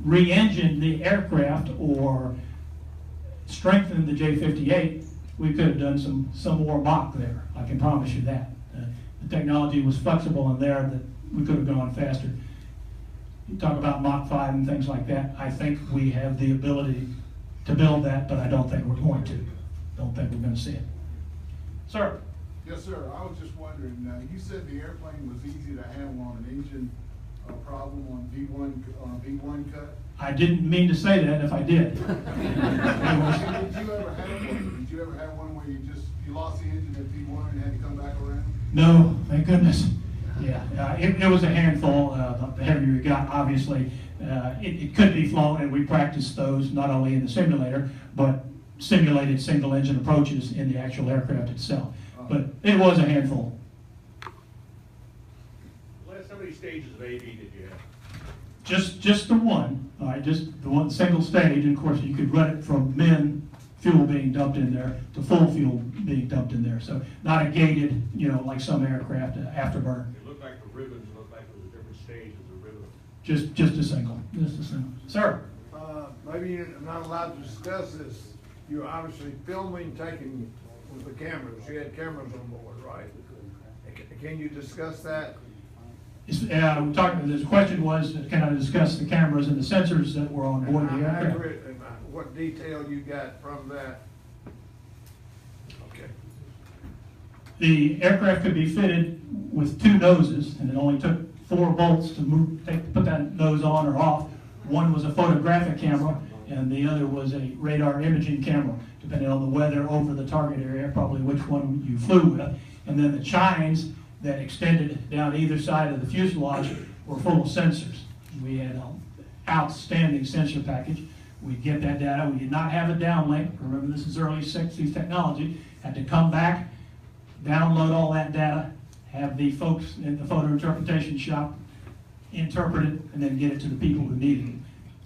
re-engined the aircraft or strengthened the J-58, we could have done some more Mach there. I can promise you that. The technology was flexible in there that we could have gone faster. You talk about Mach 5 and things like that. I think we have the ability to build that, but I don't think we're going to. Don't think we're going to see it. Sir? Yes, sir. I was just wondering, you said the airplane was easy to handle on an engine problem on V1 cut. I didn't mean to say that if I did. Did you ever have one where you lost the engine at V1 and had to come back around? No, thank goodness. Yeah, it was a handful. The heavier you got, obviously, it could be flown, and we practiced those not only in the simulator, but simulated single engine approaches in the actual aircraft itself. But it was a handful. How many stages of AV did you have? Just the one, all right, just the one single stage, and of course you could run it from fuel being dumped in there to full fuel being dumped in there. So not a gated, like some aircraft afterburner. It looked like the ribbons looked like there were different stages of ribbon. Just a single, Sir? Maybe you're not allowed to discuss this, you're obviously filming, taking with the cameras. You had cameras on board, right? Can you discuss that? The question was, can I discuss the cameras and the sensors that were on board the And how aircraft? accurate and what detail you got from that? Okay. The aircraft could be fitted with 2 noses, and it only took 4 bolts to put that nose on or off. One was a photographic camera, and the other was a radar imaging camera, depending on the weather over the target area, probably which one you flew with. And then the chines that extended down either side of the fuselage were full of sensors. We had an outstanding sensor package. We'd get that data. We did not have a downlink. Remember, this is early 60s technology. Had to come back, download all that data, have the folks in the photo interpretation shop interpret it, and then get it to the people who needed it.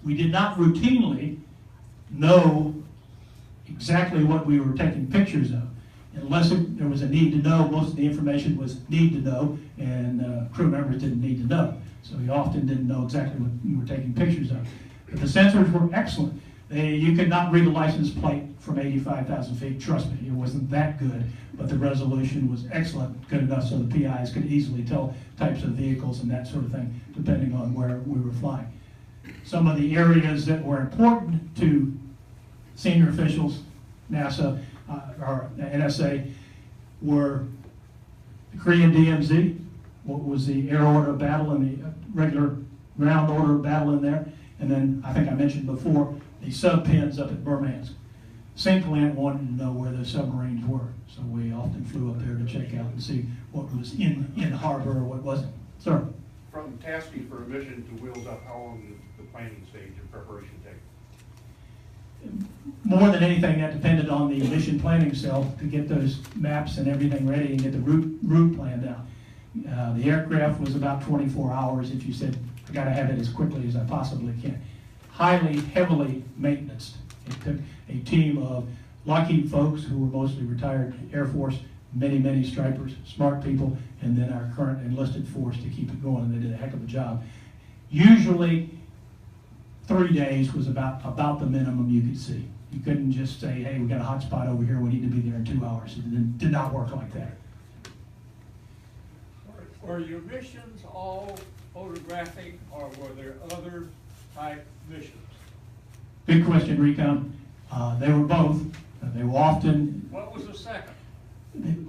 We did not routinely know exactly what we were taking pictures of. Unless there was a need to know, most of the information was need to know, and crew members didn't need to know. So we often didn't know exactly what we were taking pictures of. But the sensors were excellent. You could not read a license plate from 85,000 feet. Trust me, it wasn't that good, but the resolution was excellent, good enough so the PIs could easily tell types of vehicles and that sort of thing, depending on where we were flying. Some of the areas that were important to senior officials, NASA, or NSA, were the Korean DMZ, what was the air order of battle and the regular ground order of battle in there, and then I think I mentioned before, the sub pins up at Murmansk. St. Clement wanted to know where the submarines were, so we often flew up there to check out and see what was in harbor or what wasn't. Sir? From tasking for a mission to wheels up, how long did the planning stage and preparation take? More than anything, that depended on the mission planning cell to get those maps and everything ready and get the route planned out. The aircraft was about 24 hours if you said, I gotta have it as quickly as I possibly can. Highly, heavily maintenanced. It took a team of Lockheed folks who were mostly retired Air Force, many stripers, smart people, and then our current enlisted force to keep it going, and they did a heck of a job. Usually, 3 days was about the minimum you could see. You couldn't just say, hey, we got a hot spot over here, we need to be there in 2 hours. It did not work like that. Were your missions all photographic, or were there other type missions? Good question, Recon. They were both. They were often... What was the second?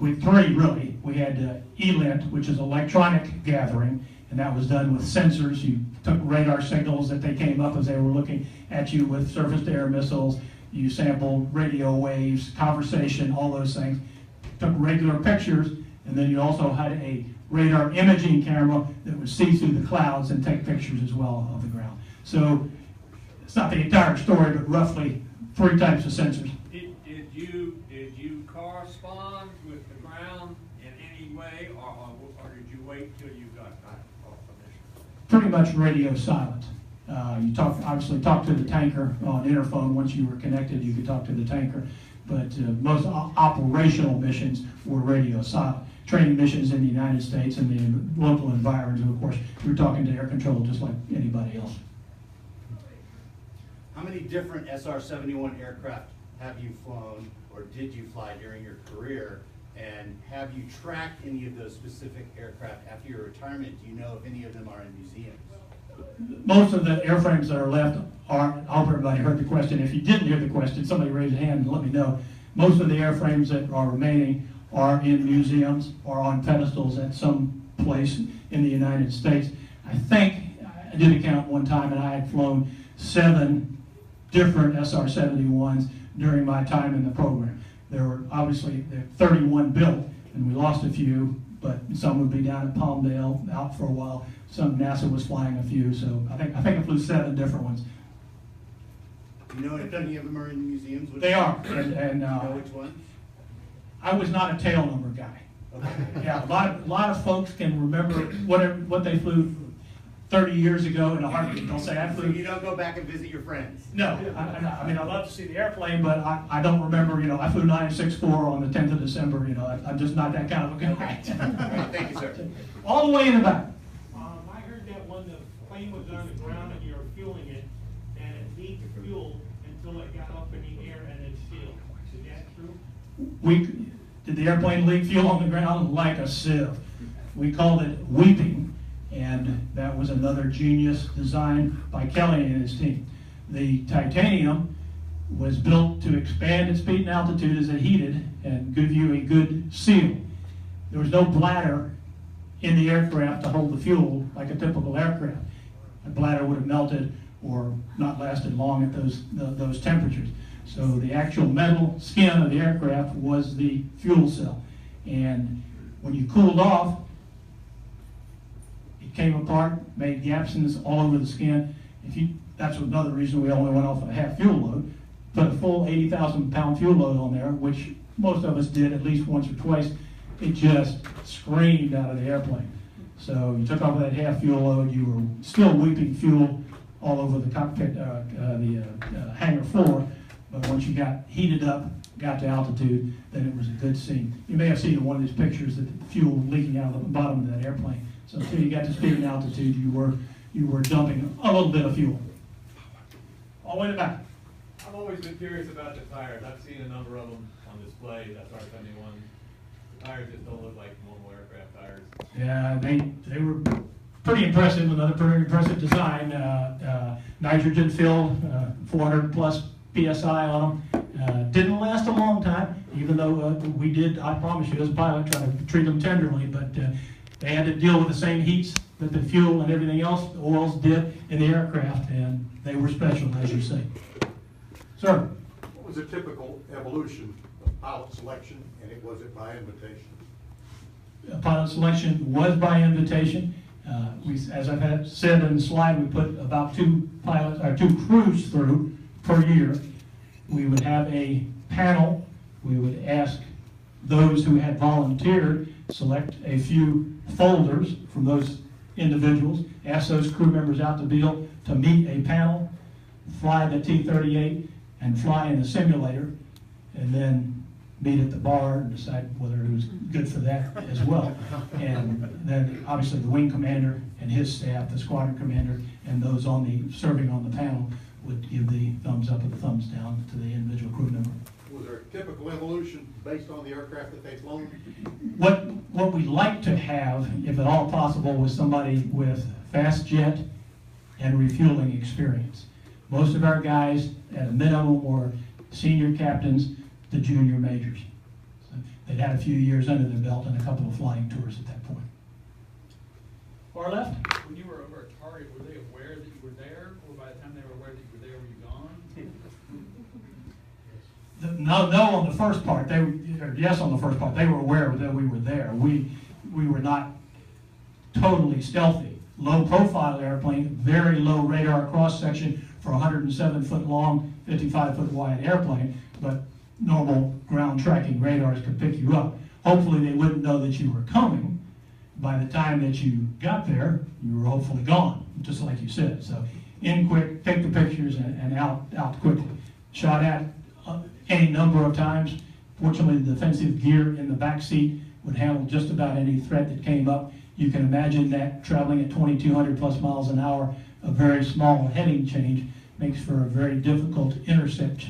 With 3, really. We had ELINT, which is electronic gathering, and that was done with sensors. You took radar signals that they came up as they were looking at you with surface-to-air missiles. You sampled radio waves, conversation, all those things. Took regular pictures, and then you also had a radar imaging camera that would see through the clouds and take pictures as well of the ground. So it's not the entire story, but roughly 3 types of sensors. Did you correspond with the ground in any way, or did you wait till you got back off the mission? Pretty much radio silent. You obviously talk to the tanker on interphone. Once you were connected, you could talk to the tanker. But most operational missions were radio silent. Training missions in the United States and the local environs, and of course, you're talking to air control just like anybody else. How many different SR-71 aircraft have you flown, or did you fly during your career? And have you tracked any of those specific aircraft after your retirement? Do you know if any of them are in museums? Most of the airframes that are left are, I hope everybody heard the question. If you didn't hear the question, somebody raise a hand and let me know. Most of the airframes that are remaining are in museums or on pedestals at some place in the United States. I think, I did a count one time, and I had flown 7 different SR-71s during my time in the program. There were obviously 31 built, and we lost a few, but some would be down at Palmdale, out for a while. Some NASA was flying a few, so I think I flew 7 different ones. Do you know if any of them are in museums? They are, and do you know which ones? I was not a tail number guy. Okay. Yeah, a lot of folks can remember what they flew 30 years ago in a heartbeat. They'll say, I flew. So you don't go back and visit your friends? No, I mean, I love to see the airplane, but I don't remember, I flew 964 on the 10th of December, I'm just not that kind of a guy. All right, thank you, sir. All the way in the back. I heard that when the plane was on the ground and you were fueling it, and it needs fuel until it got up in the air and it sealed. Is that true? Did the airplane leak fuel on the ground? Like a sieve. We called it weeping, and that was another genius design by Kelly and his team. The titanium was built to expand its speed and altitude as it heated and give you a good seal. There was no bladder in the aircraft to hold the fuel like a typical aircraft. A bladder would have melted or not lasted long at those temperatures. So the actual metal skin of the aircraft was the fuel cell. And when you cooled off, it came apart, made gaps all over the skin. That's another reason we only went off at a half fuel load. Put a full 80,000 pound fuel load on there, which most of us did at least once or twice. It just screamed out of the airplane. So you took off with that half fuel load, you were still weeping fuel all over the cockpit, the hangar floor. But once you got heated up, got to altitude, then it was a good scene. You may have seen in one of these pictures that the fuel leaking out of the bottom of that airplane. So until you got to speed and altitude, you were dumping a little bit of fuel. All the way to the back. I've always been curious about the tires. I've seen a number of them on display, SR-71. The tires just don't look like normal aircraft tires. Yeah, they were pretty impressive, another pretty impressive design. Nitrogen filled, 400 plus PSI on them. Didn't last a long time, even though we did, I promise you, as a pilot, try to treat them tenderly, but they had to deal with the same heats that the fuel and everything else, the oils did in the aircraft, and they were special, as you say. Sir? What was a typical evolution of pilot selection, and was it by invitation? Pilot selection was by invitation. As I've said in the slide, we put about two crews through per year. We would have a panel. We would ask those who had volunteered, select a few folders from those individuals, ask those crew members out to Beale to meet a panel, fly the T-38, and fly in the simulator, and then meet at the bar and decide whether it was good for that as well. And then obviously the wing commander and his staff, the squadron commander, and those serving on the panel would give the thumbs up or the thumbs down to the individual crew member. Was there a typical evolution based on the aircraft that they've flown? What we like to have, if at all possible, was somebody with fast jet and refueling experience. Most of our guys, at a minimum, were senior captains to junior majors. So they'd had a few years under their belt and a couple of flying tours at that point. Far left. When you were over at Target, were they aware that you were there, or by the time they were aware that you were there, were you gone? No, on the first part. Yes, on the first part. They were aware that we were there. We were not totally stealthy. Low profile airplane, very low radar cross section for a 107-foot long, 55-foot wide airplane, but normal ground tracking radars could pick you up. Hopefully they wouldn't know that you were coming. By the time that you got there, you were hopefully gone, just like you said. So in quick, take the pictures, and out quickly. Shot at any number of times. Fortunately, the defensive gear in the back seat would handle just about any threat that came up. You can imagine that traveling at 2,200 plus miles an hour, a very small heading change makes for a very difficult intercept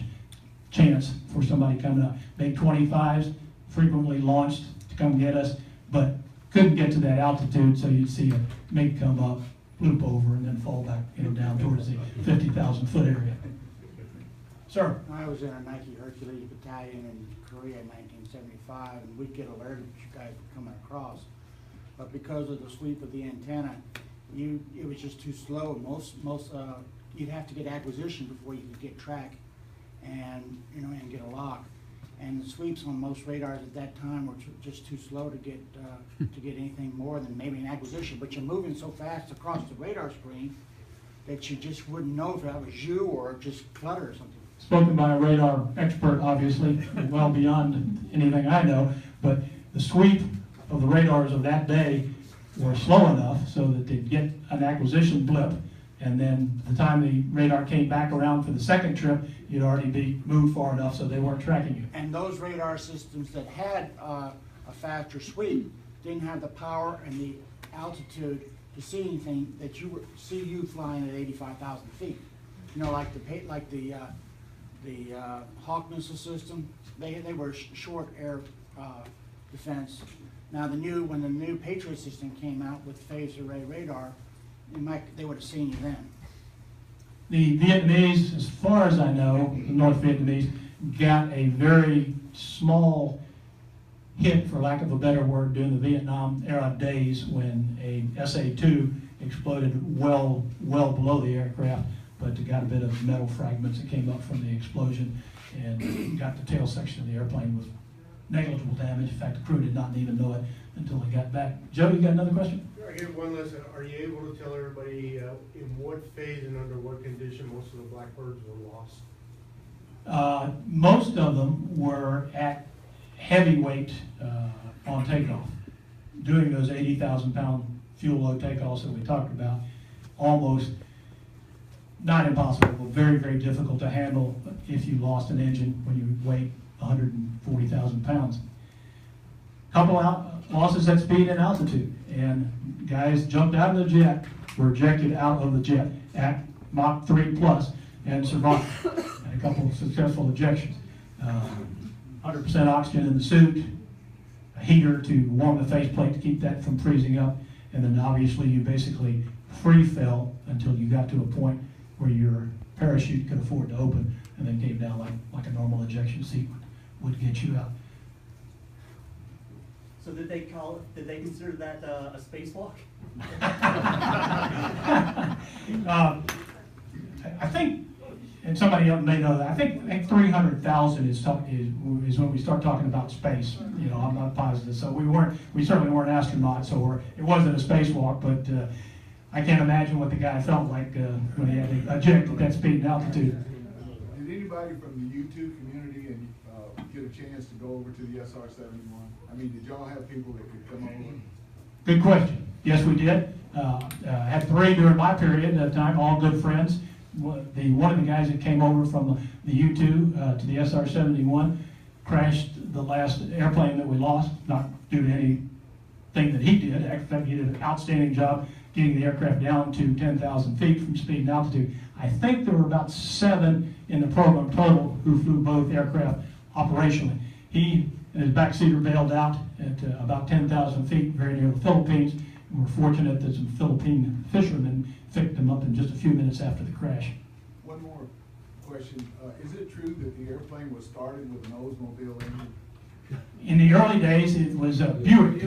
chance for somebody coming up. MiG-25s frequently launched to come get us, but couldn't get to that altitude, so you'd see a MiG come up, loop over, and then fall back down towards the 50,000 foot area. Sir? I was in a Nike Hercules battalion in Korea in 1975, and we'd get alerted that you guys were coming across. But because of the sweep of the antenna, it was just too slow. You'd have to get acquisition before you could get track and get a lock. And the sweeps on most radars at that time were just too slow to get anything more than maybe an acquisition. But you're moving so fast across the radar screen that you just wouldn't know if that was you or just clutter or something. Spoken by a radar expert, obviously, well beyond anything I know, but the sweep of the radars of that day were slow enough so that they'd get an acquisition blip, and then the time the radar came back around for the second trip, you'd already be moved far enough so they weren't tracking you. And those radar systems that had a faster sweep didn't have the power and the altitude to see anything that see you flying at 85,000 feet. Like the the Hawk missile system. They were short air defense. Now when the new Patriot system came out with phased array radar, they would have seen you then. The Vietnamese, as far as I know, the North Vietnamese, got a very small hit, for lack of a better word, during the Vietnam era days when a SA-2 exploded well below the aircraft, but it got a bit of metal fragments that came up from the explosion and got the tail section of the airplane with negligible damage. In fact, the crew did not even know it until they got back. Joe, you got another question? I get one lesson. Are you able to tell everybody in what phase and under what condition most of the Blackbirds were lost? Most of them were at heavyweight on takeoff, doing those 80,000-pound fuel load takeoffs that we talked about. Almost not impossible, but very, very difficult to handle if you lost an engine when you weigh 140,000 pounds. Couple losses at speed and altitude, and guys jumped out of the jet, were ejected out of the jet at Mach 3+ and survived. And a couple of successful ejections. 100% oxygen in the suit, a heater to warm the faceplate to keep that from freezing up, and then obviously you basically free fell until you got to a point where your parachute could afford to open, and then came down like a normal ejection seat would get you out. So did they consider that a spacewalk? I think, and somebody else may know that, I think 300,000 is when we start talking about space. You know, I'm not positive. So we certainly weren't astronauts, so it wasn't a spacewalk, but I can't imagine what the guy felt like when he had to eject at that speed and altitude. Did anybody from the U2 community get a chance to go over to the SR-71? I mean, did y'all have people that could come over? Good question. Yes, we did. Had 3 during my period at the time, all good friends. One of the guys that came over from the U2 to the SR-71 crashed the last airplane that we lost, not due to anything that he did. In fact, he did an outstanding job getting the aircraft down to 10,000 feet from speed and altitude. I think there were about 7 in the program total who flew both aircraft operationally. He and his backseater bailed out at about 10,000 feet, very near the Philippines. And we're fortunate that some Philippine fishermen picked them up in just a few minutes after the crash. One more question. Is it true that the airplane was started with an Oldsmobile engine? In the early days, it was a Buick.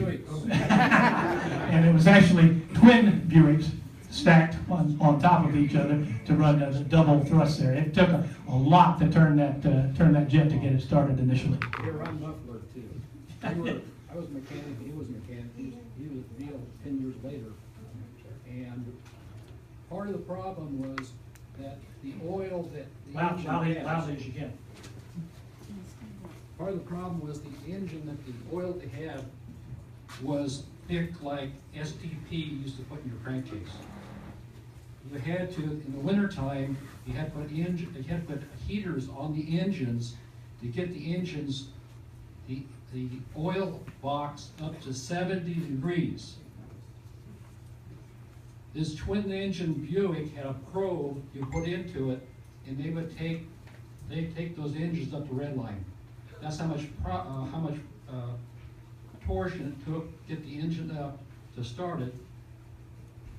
And it was actually twin Buicks stacked on top of each other to run a double thrust there. It took a lot to turn that jet to get it started initially. They were on Buffalo too. I was a mechanic, he was a mechanic. He was real 10 years later. And part of the problem was that the oil that the engine loudly as you can. Part of the problem was the engine that the oil they had was thick like STP used to put in your crankcase. You had to, in the wintertime, you had to put heaters on the engines to get the engines, the oil box up to 70 degrees. This twin engine Buick had a probe you put into it, and they'd take those engines up to red line. That's how much torsion it took to get the engine up to start it.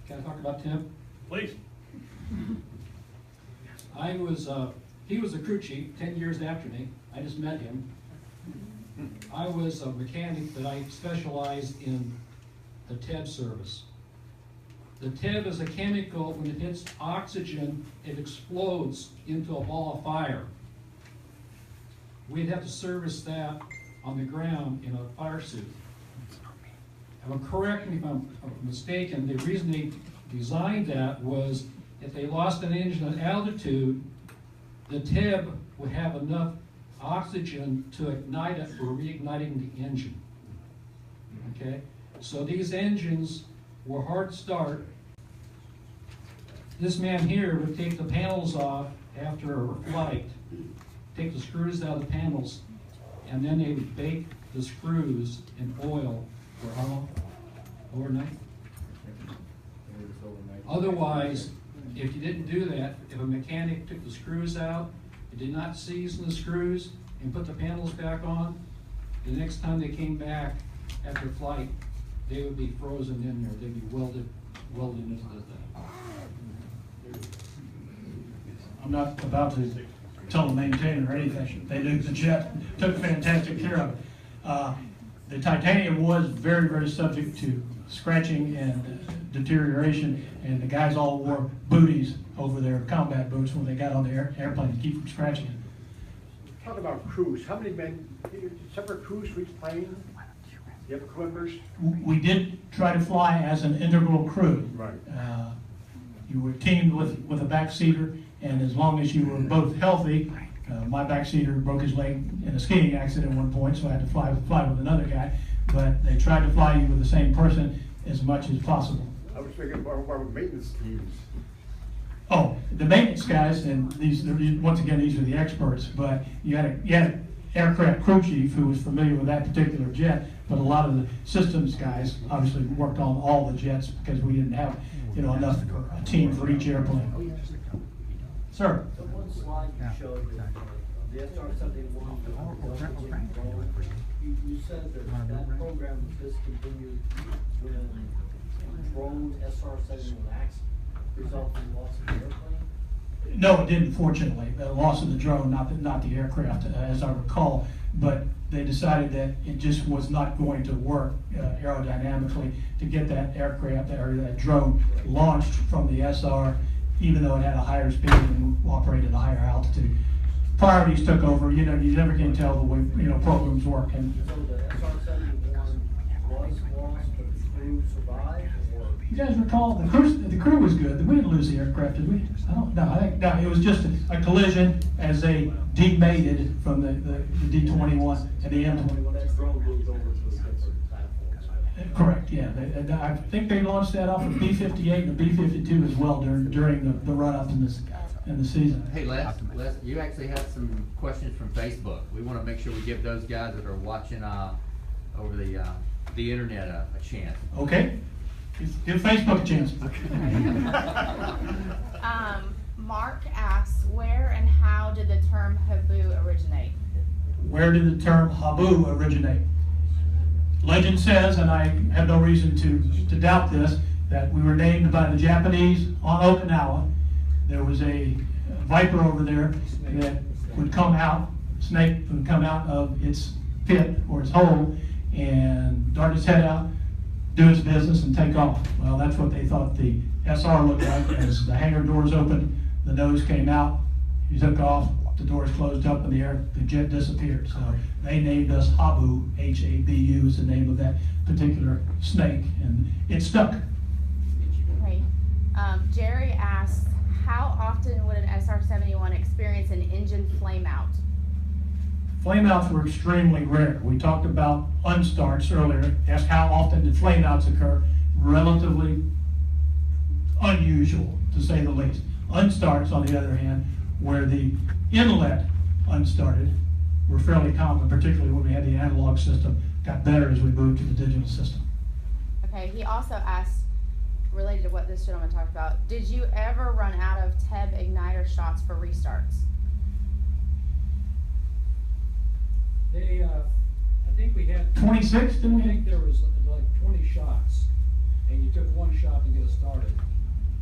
Can I talk about Tim? Please. He was a crew chief 10 years after me. I just met him. I was a mechanic, but I specialized in the TEB service. The TEB is a chemical, when it hits oxygen, it explodes into a ball of fire. We'd have to service that on the ground in a fire suit. Correct me if I'm mistaken, the reason they designed that was if they lost an engine at altitude, the TEB would have enough oxygen to ignite it for reigniting the engine. Okay? So these engines were hard to start. This man here would take the panels off after a flight, take the screws out of the panels, and then they would bake the screws in oil for how long? Overnight? Otherwise, if you didn't do that, if a mechanic took the screws out, did not season the screws and put the panels back on, the next time they came back after flight, they would be frozen in there. They'd be welded into the thing. I'm not about to tell the maintainer or anything. They knew the jet, took fantastic care of it. The titanium was very, very subject to scratching and deterioration, and the guys all wore booties over their combat boots when they got on the airplane to keep from scratching it. Talk about crews. How many men, separate crews for each plane? You have crew members? We did try to fly as an integral crew. Right. You were teamed with a backseater, and as long as you were both healthy, my backseater broke his leg in a skiing accident at one point, so I had to fly with another guy. But they tried to fly you with the same person as much as possible. I was thinking about maintenance teams. Oh, the maintenance guys, and once again, these are the experts, but you had an aircraft crew chief who was familiar with that particular jet, but a lot of the systems guys obviously worked on all the jets because we didn't have, enough a team for each airplane. Sir? The one slide you showed, the SR-71, you said that program was discontinued when drone SR-71X resulted in loss of the airplane? No, it didn't, fortunately. The loss of the drone, not the aircraft, as I recall. But they decided that it just was not going to work aerodynamically to get that aircraft or that drone launched from the SR, even though it had a higher speed and operated at a higher altitude. Priorities took over. You never can tell the way programs work. And so the SR-71 was lost, but the crew survived, or? You guys recall the crew was good. We didn't lose the aircraft, did we? I don't know. I think no. It was just a collision as they demated from the D-21 and the M-21. Well, that drone moved over to the different platforms. Correct. Yeah. I think they launched that off of B-58 and the B-52 as well during the run up in the season. Hey Les, you actually had some questions from Facebook. We want to make sure we give those guys that are watching over the internet a chance. Okay. Give Facebook a chance. Mark asks, where and how did the term Habu originate? Where did the term Habu originate? Legend says, and I have no reason to doubt this, that we were named by the Japanese on Okinawa. There was a viper over there that would come out, snake would come out of its pit or its hole and dart its head out, do its business, and take off. Well, that's what they thought the SR looked like. As the hangar doors opened, the nose came out, he took off, the doors closed up, and the jet disappeared. So they named us Habu, H-A-B-U is the name of that particular snake, and it stuck. Okay. Jerry asks, how often would an SR-71 experience an engine flameout? Flameouts were extremely rare. We talked about unstarts earlier. Asked how often did flameouts occur? Relatively unusual, to say the least. Unstarts, on the other hand, where the inlet unstarted, were fairly common, particularly when we had the analog system. Got better as we moved to the digital system. Okay, he also asked, related to what this gentleman talked about, did you ever run out of TEB igniter shots for restarts? I think we had 26, didn't we? I think there was like 20 shots, and you took one shot to get it started,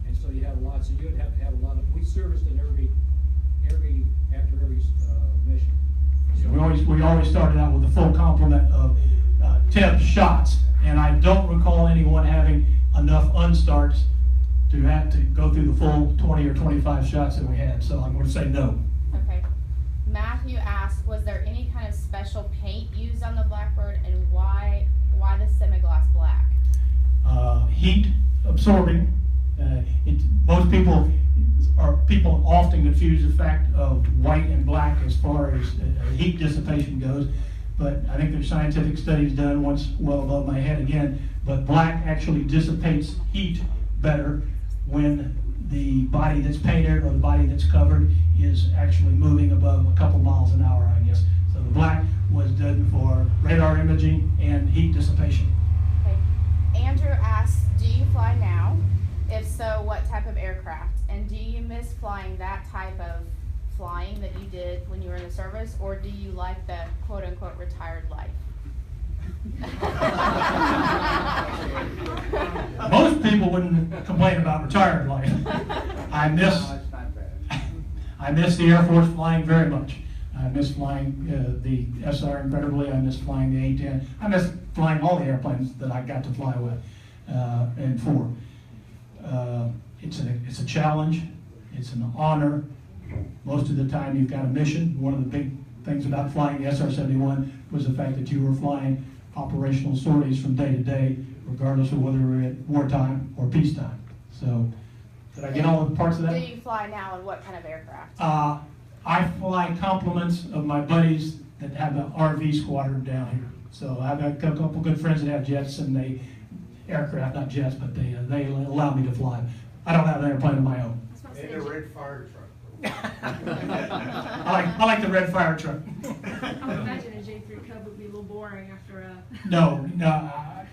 and so you had a lot. So you would have to have a lot of. We serviced in after every mission. So we always started out with a full complement of TEB shots, and I don't recall anyone having enough unstarts to have to go through the full 20 or 25 shots that we had. So I'm going to say no. Okay. Matthew asked, was there any kind of special paint used on the Blackbird, and why the semi-gloss black? Heat absorbing. Most people often confuse the fact of white and black as far as heat dissipation goes, but I think there's scientific studies done once well above my head again, but black actually dissipates heat better when the body that's painted or the body that's covered is actually moving above a couple miles an hour, I guess. So the black was done for radar imaging and heat dissipation. Okay. Andrew asks, do you fly now? If so, what type of aircraft? And do you miss flying that type of flying that you did when you were in the service, or do you like the quote-unquote retired life? Most people wouldn't complain about retired life. I miss the Air Force flying very much. I miss flying the SR incredibly. I miss flying the A-10. I miss flying all the airplanes that I got to fly with and for. It's a challenge. It's an honor. Most of the time you've got a mission. One of the big things about flying the SR-71 was the fact that you were flying operational sorties from day to day, regardless of whether we're at wartime or peacetime. So, did I get all the parts of that? Do you fly now, and what kind of aircraft? I fly compliments of my buddies that have an RV squadron down here. So I've got a couple good friends that have jets, and they aircraft, not jets, but they allow me to fly. I don't have an airplane of my own. And a red fire truck. I like the red fire truck. I would imagine a J3 Cub would be a little boring after a...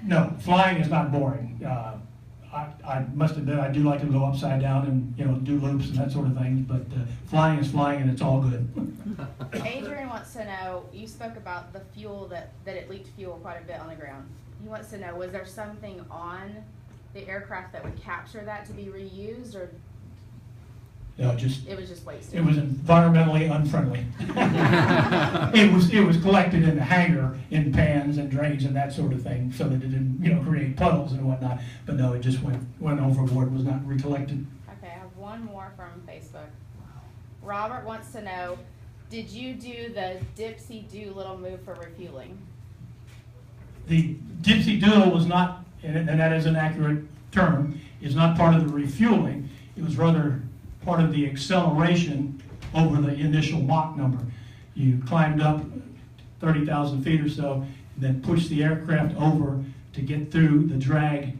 No, flying is not boring. I must admit I do like to go upside down and do loops and that sort of thing, but flying is flying and it's all good. Adrian wants to know, you spoke about the fuel, that it leaked fuel quite a bit on the ground. He wants to know, was there something on the aircraft that would capture that to be reused, or it was just wasted? It was environmentally unfriendly. It was collected in the hangar in pans and drains and that sort of thing, so that it didn't create puddles and whatnot. But no, it just went overboard. Was not recollected. Okay, I have one more from Facebook. Robert wants to know, did you do the Dipsy Doolittle move for refueling? The Dipsy Doodle was not, and that is an accurate term, is not part of the refueling. It was rather part of the acceleration over the initial Mach number. You climbed up 30,000 feet or so, and then pushed the aircraft over to get through the drag.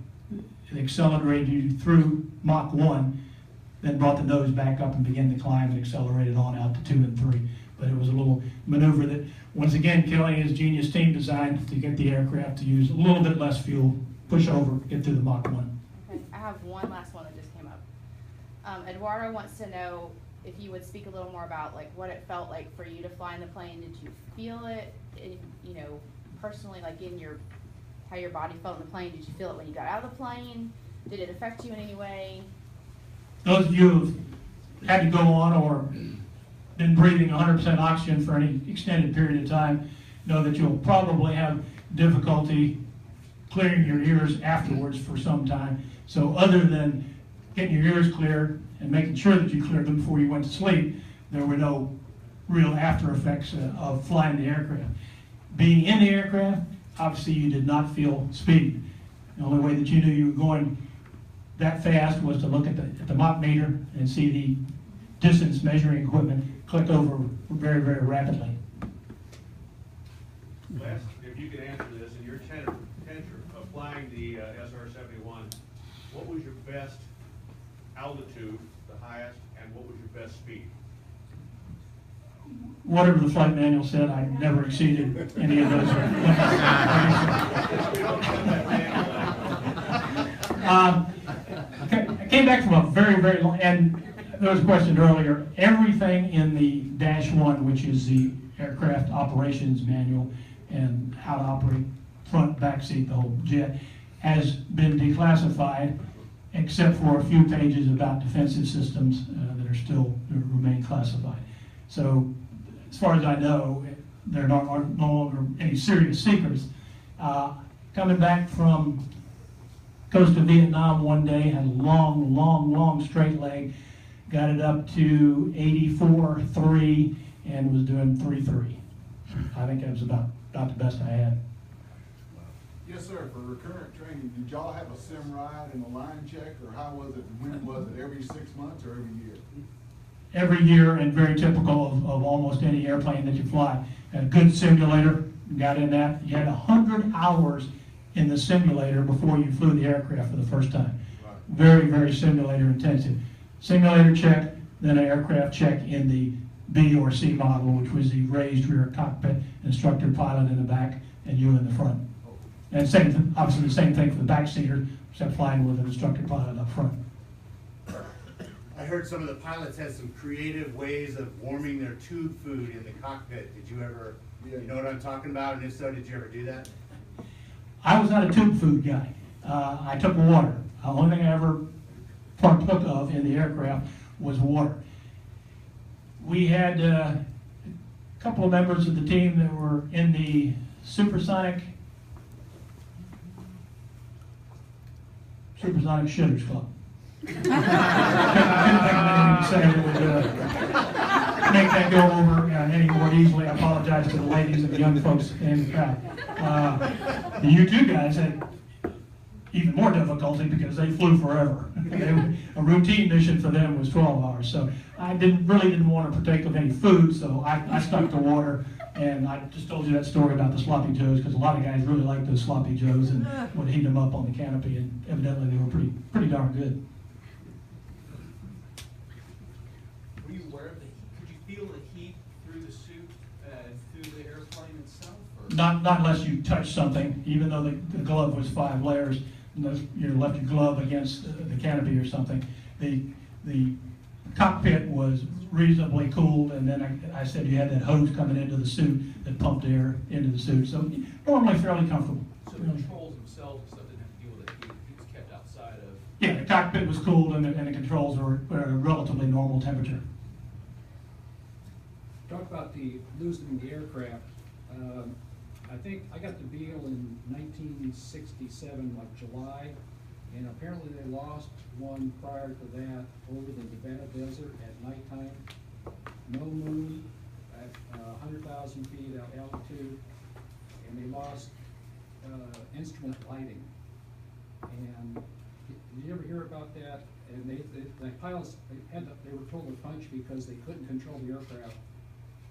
It accelerated you through Mach 1, then brought the nose back up and began to climb and accelerated on out to 2 and 3. But it was a little maneuver that, once again, Kelly and his genius team designed to get the aircraft to use a little bit less fuel, push over, get through the Mach 1. Okay, I have one last one that just came up. Eduardo wants to know if you would speak a little more about what it felt like for you to fly in the plane. Did you feel it, personally, how your body felt in the plane? Did you feel it when you got out of the plane? Did it affect you in any way? Those of you who've had to go on or been breathing 100% oxygen for any extended period of time know that you'll probably have difficulty clearing your ears afterwards for some time. So other than getting your ears cleared and making sure that you cleared them before you went to sleep, there were no real after effects of flying the aircraft. Being in the aircraft, obviously you did not feel speed. The only way that you knew you were going that fast was to look at the Mach meter and see the distance measuring equipment click over very, very rapidly. Les, if you could answer this, in your tenure of flying the SR-71, what was your best altitude, the highest, and what was your best speed? Whatever the flight manual said, I never exceeded any of those. I came back from a very, very long, and there was a question earlier, everything in the -1, which is the aircraft operations manual and how to operate front, back seat, the whole jet, has been declassified, except for a few pages about defensive systems that are still remain classified. So, as far as I know, there are no longer any serious secrets. Coming back from coast of Vietnam one day, had a long straight leg, got it up to 84.3 and was doing 3.3. I think that was about the best I had. Yes, sir. For recurrent training, did y'all have a sim ride and a line check, or how was it? When was it? Every 6 months or every year? Every year, and very typical of almost any airplane that you fly. A good simulator, got in that. You had 100 hours in the simulator before you flew the aircraft for the first time. Right. Very, very simulator intensive. Simulator check, then an aircraft check in the B or C model, which was the raised rear cockpit, instructor pilot in the back, and you in the front. And obviously the same thing for the back seater, except flying with an instructor pilot up front. I heard some of the pilots had some creative ways of warming their tube food in the cockpit. Did you ever, you know what I'm talking about? And if so, did you ever do that? I was not a tube food guy. I took water. The only thing I ever partook of in the aircraft was water. We had a couple of members of the team that were in the supersonic shitters club. I couldn't think of anything to say that would make that go over any more easily. I apologize to the ladies and the young folks in the crowd. The U2 guys had even more difficulty because they flew forever. A routine mission for them was 12 hours. So I really didn't want to partake of any food, so I stuck to water. And I just told you that story about the sloppy joes because a lot of guys really liked those sloppy joes and would heat them up on the canopy, and evidently they were pretty darn good. Were you aware of the heat? Could you feel the heat through the suit, through the airplane itself? Or? Not unless you touch something, even though the glove was 5 layers. Unless you left your glove against the canopy or something. The cockpit was reasonably cooled, and then I said you had that hose coming into the suit that pumped air into the suit, so normally fairly comfortable. So the controls themselves and stuff didn't have to deal with the heat. It was kept outside of. Yeah, the cockpit was cooled, and the controls were at a relatively normal temperature. Talk about the losing the aircraft. I think I got the Beagle in 1967, like July, and apparently they lost one prior to that over the Nevada desert at nighttime. No moon at 100,000 feet altitude, and they lost instrument lighting. And did you ever hear about that? And the pilots they were told to punch because they couldn't control the aircraft.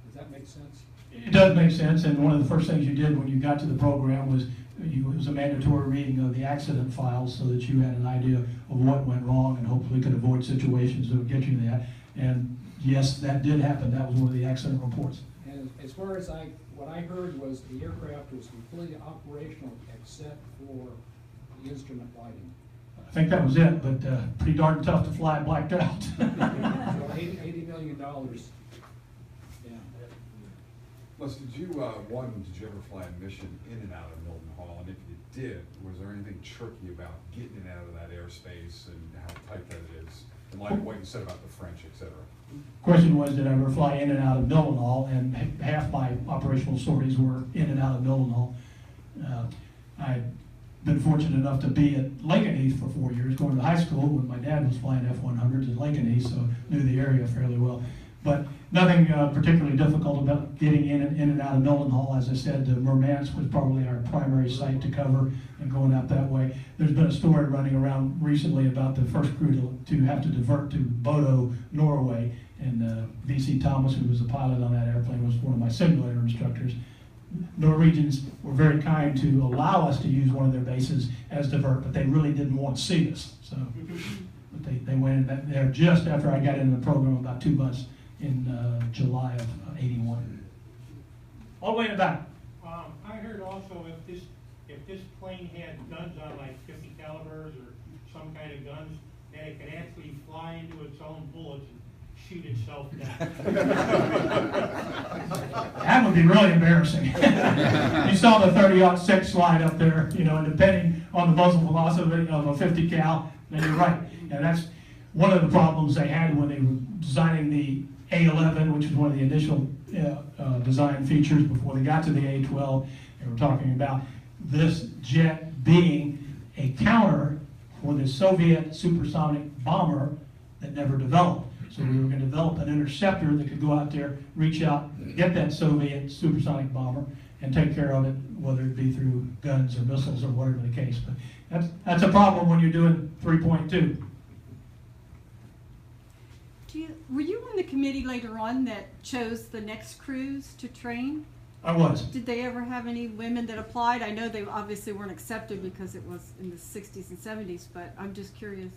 Does that make sense? It does make sense, and one of the first things you did when you got to the program was it was a mandatory reading of the accident files so that you had an idea of what went wrong and hopefully could avoid situations that would get you that. And yes, that did happen. That was one of the accident reports. And as far as what I heard was the aircraft was completely operational except for the instrument lighting. I think that was it, but pretty darn tough to fly blacked out. So $80 million. Les, did you ever fly a mission in and out of Milton Hall? And if you did, was there anything tricky about getting in and out of that airspace and how tight that is, in light of what you said about the French, et cetera? Question was, did I ever fly in and out of Milton Hall? And half my operational sorties were in and out of Milton Hall. I'd been fortunate enough to be at Lakenheath for 4 years, going to high school when my dad was flying F-100s at Lakenheath, so knew the area fairly well. But nothing particularly difficult about getting in and out of Milton Hall. As I said, Murmansk was probably our primary site to cover and going out that way. There's been a story running around recently about the first crew to have to divert to Bodo, Norway, and V.C. Thomas, who was the pilot on that airplane, was one of my simulator instructors. Norwegians were very kind to allow us to use one of their bases as divert, but they really didn't want to see us. So but they went in there just after I got into the program, about 2 months in July of '81. All the way in the back. I heard also if this plane had guns on, like 50 calibers or some kind of guns, that it could actually fly into its own bullets and shoot itself down. That would be really embarrassing. You saw the 30-06 slide up there, and depending on the muzzle velocity of a 50 cal, then you're right. And that's one of the problems they had when they were designing the A11, which was one of the initial design features before they got to the A12. They were talking about this jet being a counter for the Soviet supersonic bomber that never developed. So we were going to develop an interceptor that could go out there, reach out, get that Soviet supersonic bomber, and take care of it, whether it be through guns or missiles or whatever the case. But that's a problem when you're doing 3.2. Were you on the committee later on that chose the next crews to train? I was. Did they ever have any women that applied? I know they obviously weren't accepted because it was in the 60s and 70s, but I'm just curious.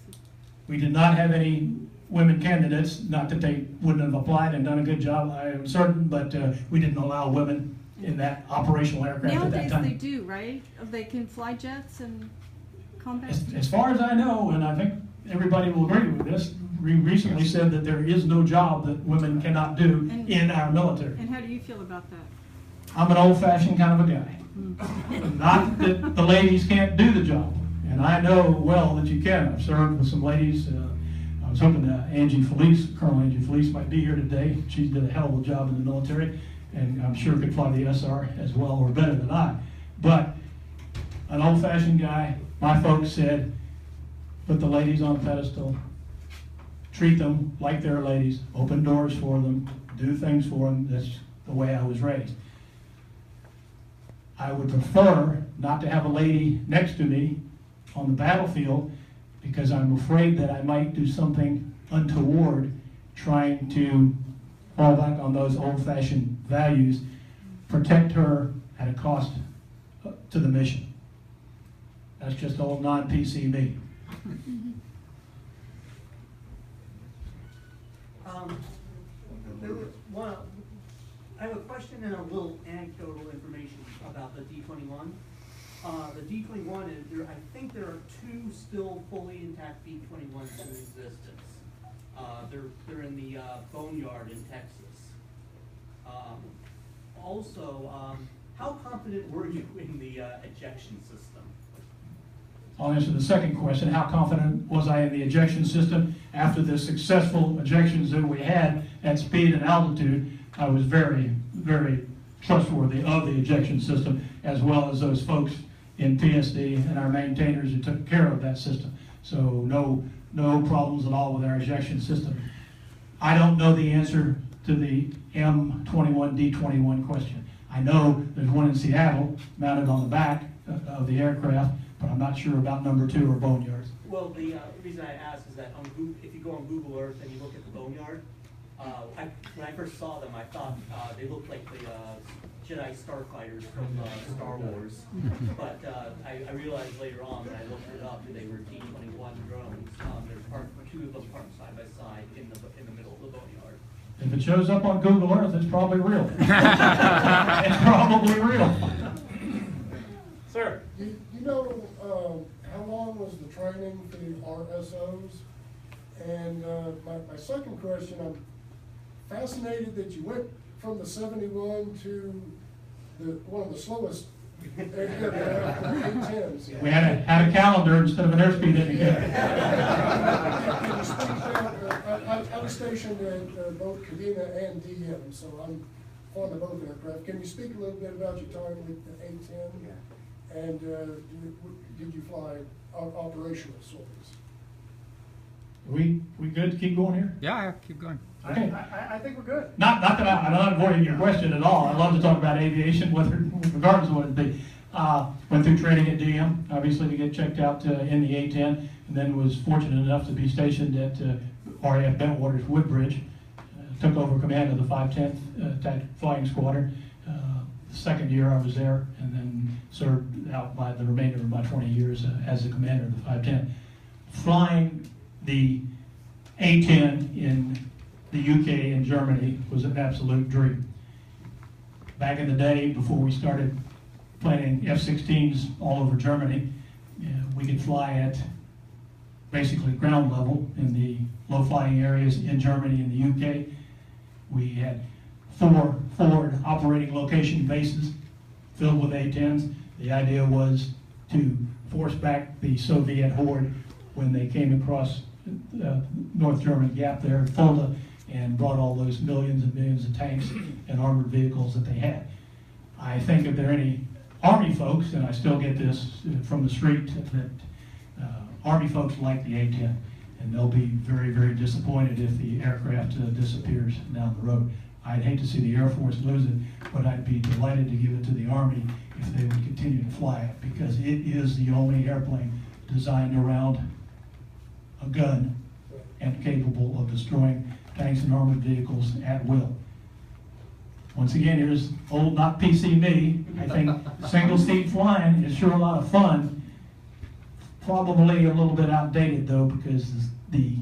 We did not have any women candidates, not that they wouldn't have applied and done a good job, I am certain, but we didn't allow women in that operational aircraft at that time. Nowadays they do, right? They can fly jets and combat jets? As far as I know, and I think everybody will agree with this, we recently said that there is no job that women cannot do in our military. And how do you feel about that? I'm an old-fashioned kind of a guy. Not that the ladies can't do the job, and I know well that you can. I've served with some ladies. I was hoping that Colonel Angie Felice might be here today. She did a hell of a job in the military, and I'm sure could fly the SR as well or better than I. But an old-fashioned guy, my folks said, put the ladies on a pedestal, treat them like they're ladies, open doors for them, do things for them. That's the way I was raised. I would prefer not to have a lady next to me on the battlefield because I'm afraid that I might do something untoward trying to fall back on those old-fashioned values, protect her at a cost to the mission. That's just old non-PC me. I have a question and a little anecdotal information about the D-21. The D-21 is there. I think there are 2 still fully intact D-21s in existence. They're in the boneyard in Texas. How confident were you in the ejection system? I'll answer the second question. How confident was I in the ejection system? After the successful ejections that we had at speed and altitude, I was very, very trustworthy of the ejection system, as well as those folks in PSD and our maintainers who took care of that system. So no problems at all with our ejection system. I don't know the answer to the M21, D21 question. I know there's one in Seattle mounted on the back of the aircraft, but I'm not sure about number 2 or boneyards. Well, the reason I ask is that if you go on Google Earth and you look at the boneyard, when I first saw them, I thought they looked like the Jedi starfighters from Star Wars. But I realized later on when I looked it up that they were D-21 drones. There's 2 of them parked side by side in the middle of the boneyard. If it shows up on Google Earth, it's probably real. It's probably real. Sir? You know how long was the training for the RSOs? And my second question, I'm fascinated that you went from the 71 to one of the slowest aircraft, the 810s. We had a calendar instead of an airspeed indicator. I was stationed at both Kadena and DM, so I'm on the both aircraft. Can you speak a little bit about your time with the 810? And did you fly operational sorties? We good to keep going here? Yeah, keep going. Okay. I think we're good. Not that I'm not avoiding your question at all. I love to talk about aviation, regardless of what it be. Went through training at DM, obviously to get checked out in the A-10, and then was fortunate enough to be stationed at RAF Bentwaters Woodbridge. Took over command of the 510th Tactical Flying Squadron. The second year I was there, and then served out by the remainder of my 20 years as the commander of the 510. Flying the A-10 in the UK and Germany was an absolute dream. Back in the day, before we started planning F-16s all over Germany, we could fly at basically ground level in the low-flying areas in Germany and the UK. We had 4 forward operating location bases filled with A-10s. The idea was to force back the Soviet horde when they came across North German Gap there in Fulda and brought all those millions and millions of tanks and armored vehicles that they had. I think if there are any Army folks, and I still get this from the street, that Army folks like the A-10, and they'll be very, very disappointed if the aircraft disappears down the road. I'd hate to see the Air Force lose it, but I'd be delighted to give it to the Army if they would continue to fly it, because it is the only airplane designed around a gun and capable of destroying tanks and armored vehicles at will. Once again, here's old, not PC me. I think single seat flying is sure a lot of fun. Probably a little bit outdated though, because the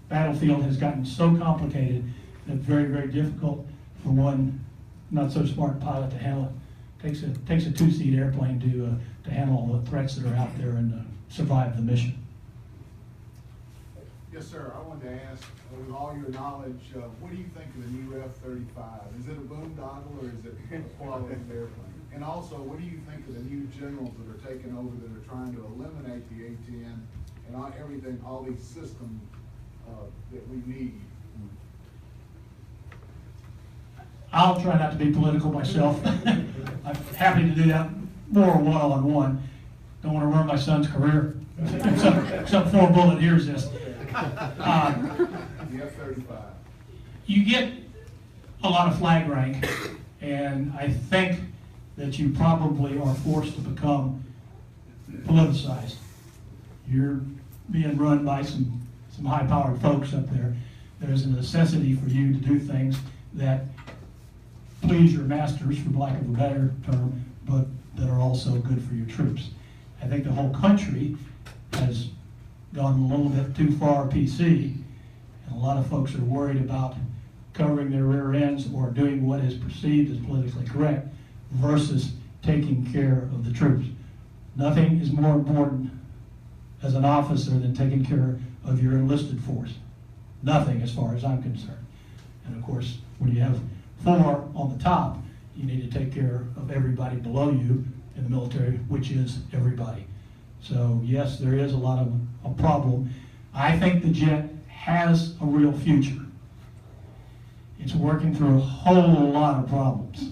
battlefield has gotten so complicated that it's very, very difficult for one not so smart pilot to handle it. Takes a 2-seat airplane to handle all the threats that are out there and survive the mission. Yes, sir. I wanted to ask, with all your knowledge, what do you think of the new F-35? Is it a boondoggle or is it a quality airplane? And also, what do you think of the new generals that are taking over that are trying to eliminate the A-10 and everything, all these systems that we need? I'll try not to be political myself. I'm happy to do that more one-on-one. Don't want to ruin my son's career. Some 4 bullet ears this. The F-35. You get a lot of flag rank, and I think that you probably are forced to become politicized. You're being run by some high-powered folks up there. There's a necessity for you to do things that please your masters, for lack of a better term, but that are also good for your troops. I think the whole country has gone a little bit too far PC, and a lot of folks are worried about covering their rear ends or doing what is perceived as politically correct versus taking care of the troops. Nothing is more important as an officer than taking care of your enlisted force. Nothing, as far as I'm concerned. And of course, when you have 4 on the top, you need to take care of everybody below you in the military, which is everybody. So yes, there is a lot of a problem. I think the jet has a real future. It's working through a whole lot of problems,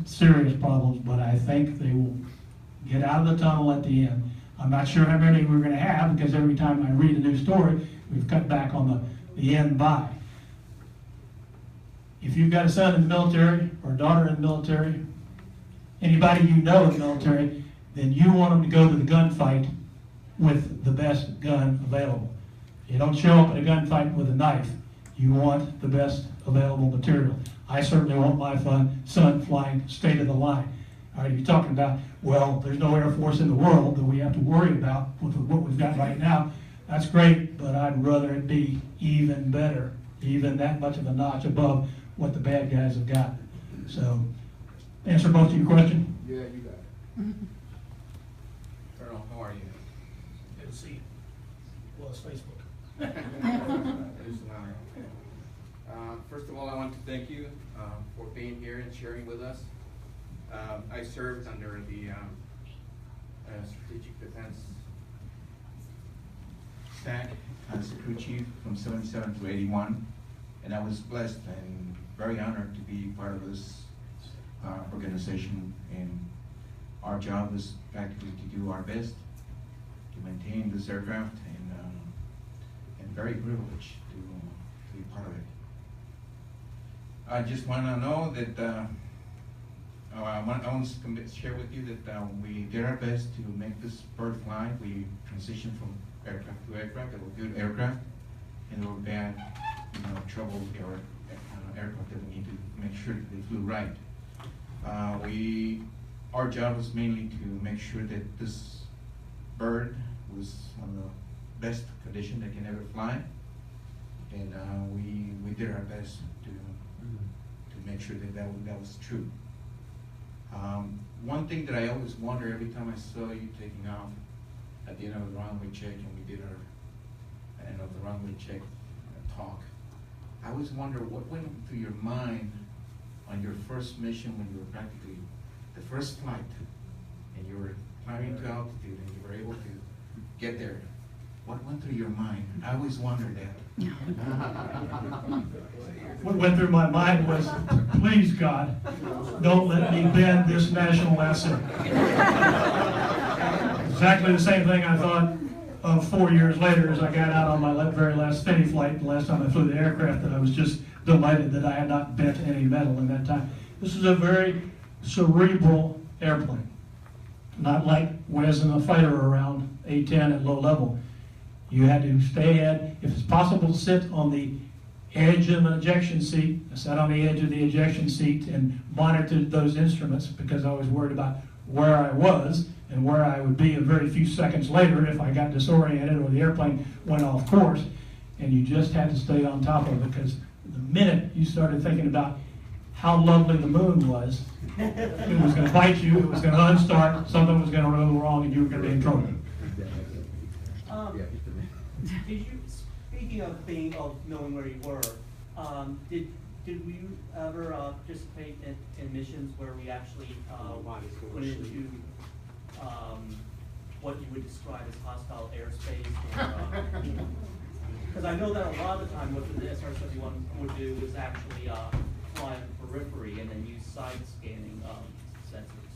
serious problems, but I think they will get out of the tunnel at the end. I'm not sure how many we're going to have, because every time I read a new story, we've cut back on the end by. If you've got a son in the military or a daughter in the military, anybody you know in the military, then you want them to go to the gunfight with the best gun available. You don't show up at a gunfight with a knife. You want the best available material. I certainly want my son flying state of the line. All right, you're talking about, well, there's no Air Force in the world that we have to worry about with what we've got right now. That's great, but I'd rather it be even better, even that much of a notch above what the bad guys have got. So, answer both of your question? Yeah, you got it. Colonel, how are you? Good to see you. Well, it's Facebook. It is an honor. First of all, I want to thank you for being here and sharing with us. I served under the Strategic Defense stack as a crew chief from 77 to 81, and I was blessed and very honored to be part of this organization. And our job is practically to do our best to maintain this aircraft, and very privileged to be part of it. I just want to know that I want to share with you that we did our best to make this bird fly. We transitioned from aircraft to aircraft. There were good aircraft, and there were bad, troubled aircraft that we need to make sure that they flew right. Our job was mainly to make sure that this bird was on the best condition that can ever fly, and we did our best to make sure that that was true. One thing that I always wonder every time I saw you taking off at the end of the runway check, and we did our end of the runway check talk, I always wonder what went through your mind on your first mission when you were practically the first flight, and you were climbing to altitude and you were able to get there. What went through your mind? I always wondered that. What went through my mind was, please God, don't let me bend this national asset. Exactly the same thing I thought of 4 years later as I got out on my very last steady flight, the last time I flew the aircraft, that I was just delighted that I had not bent any metal in that time. This is a very cerebral airplane, not like whizzing a fighter around A-10 at low level. You had to stay ahead. If it's possible to sit on the edge of an ejection seat, I sat on the edge of the ejection seat and monitored those instruments because I was worried about where I was and where I would be a very few seconds later if I got disoriented or the airplane went off course. And you just had to stay on top of it, because the minute you started thinking about how lovely the moon was, it was going to bite you, it was going to unstart, something was going to go wrong, and you were going to be in trouble. speaking of knowing where you were, did we ever participate in missions where we actually went into what you would describe as hostile airspace? Because I know that a lot of the time what the SR-71 would do is actually fly on the periphery and then use side scanning sensors.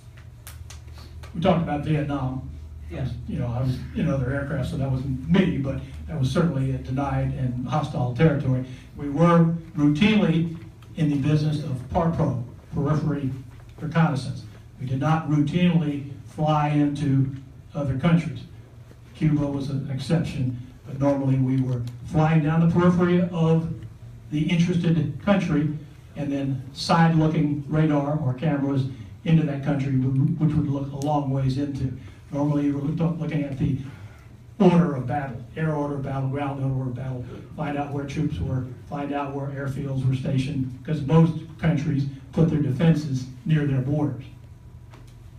We talked about Vietnam. Yeah. You know, I was in other aircraft, so that wasn't me, but that was certainly a denied and hostile territory. We were routinely in the business of PARPRO, periphery reconnaissance. We did not routinely fly into other countries. Cuba was an exception, but normally we were flying down the periphery of the interested country and then side-looking radar or cameras into that country, which would look a long ways into. Normally, we're looking at the order of battle, air order of battle, ground order of battle, find out where troops were, find out where airfields were stationed, because most countries put their defenses near their borders.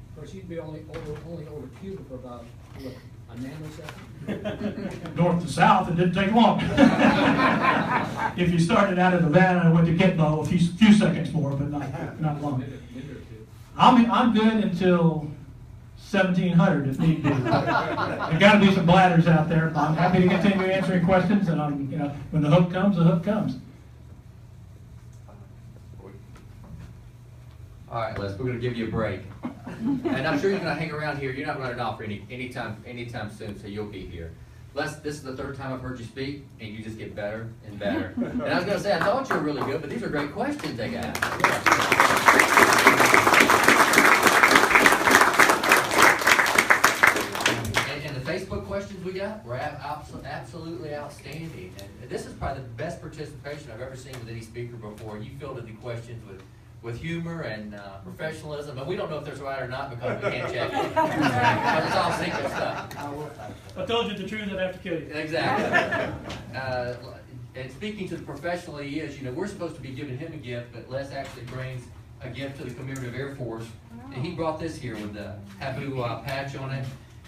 Of course, you'd be only over Cuba for about, what, a nanosecond? North to south, it didn't take long. If you started out in Havana and went to Gitmo, a few seconds more, but not long. I'm good until 1700 if need be. There got to be some bladders out there. I'm happy to continue answering questions, and when the hook comes, the hook comes. All right, Les, we're going to give you a break. And I'm sure you're going to hang around here. You're not running off anytime soon, so you'll be here. Les, this is the third time I've heard you speak, and you just get better and better. And I was going to say, I thought you were really good, but these are great questions they got. And the Facebook questions we got were absolutely outstanding. And this is probably the best participation I've ever seen with any speaker before. You fielded the questions with humor and professionalism, and we don't know if there's right or not because we can't check it. Because it's all secret stuff. I told you the truth, I'd have to kill you. Exactly. And speaking to the professional he is, we're supposed to be giving him a gift, but Les actually brings a gift to the Commemorative Air Force. And he brought this here with the Habu patch on it.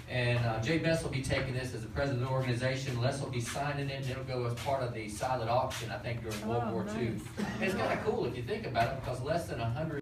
And Jay Bess will be taking this as the president of the organization. Les will be signing it, and it'll go as part of the silent auction, I think, during World War II. And it's kind of cool if you think about it, because less than 100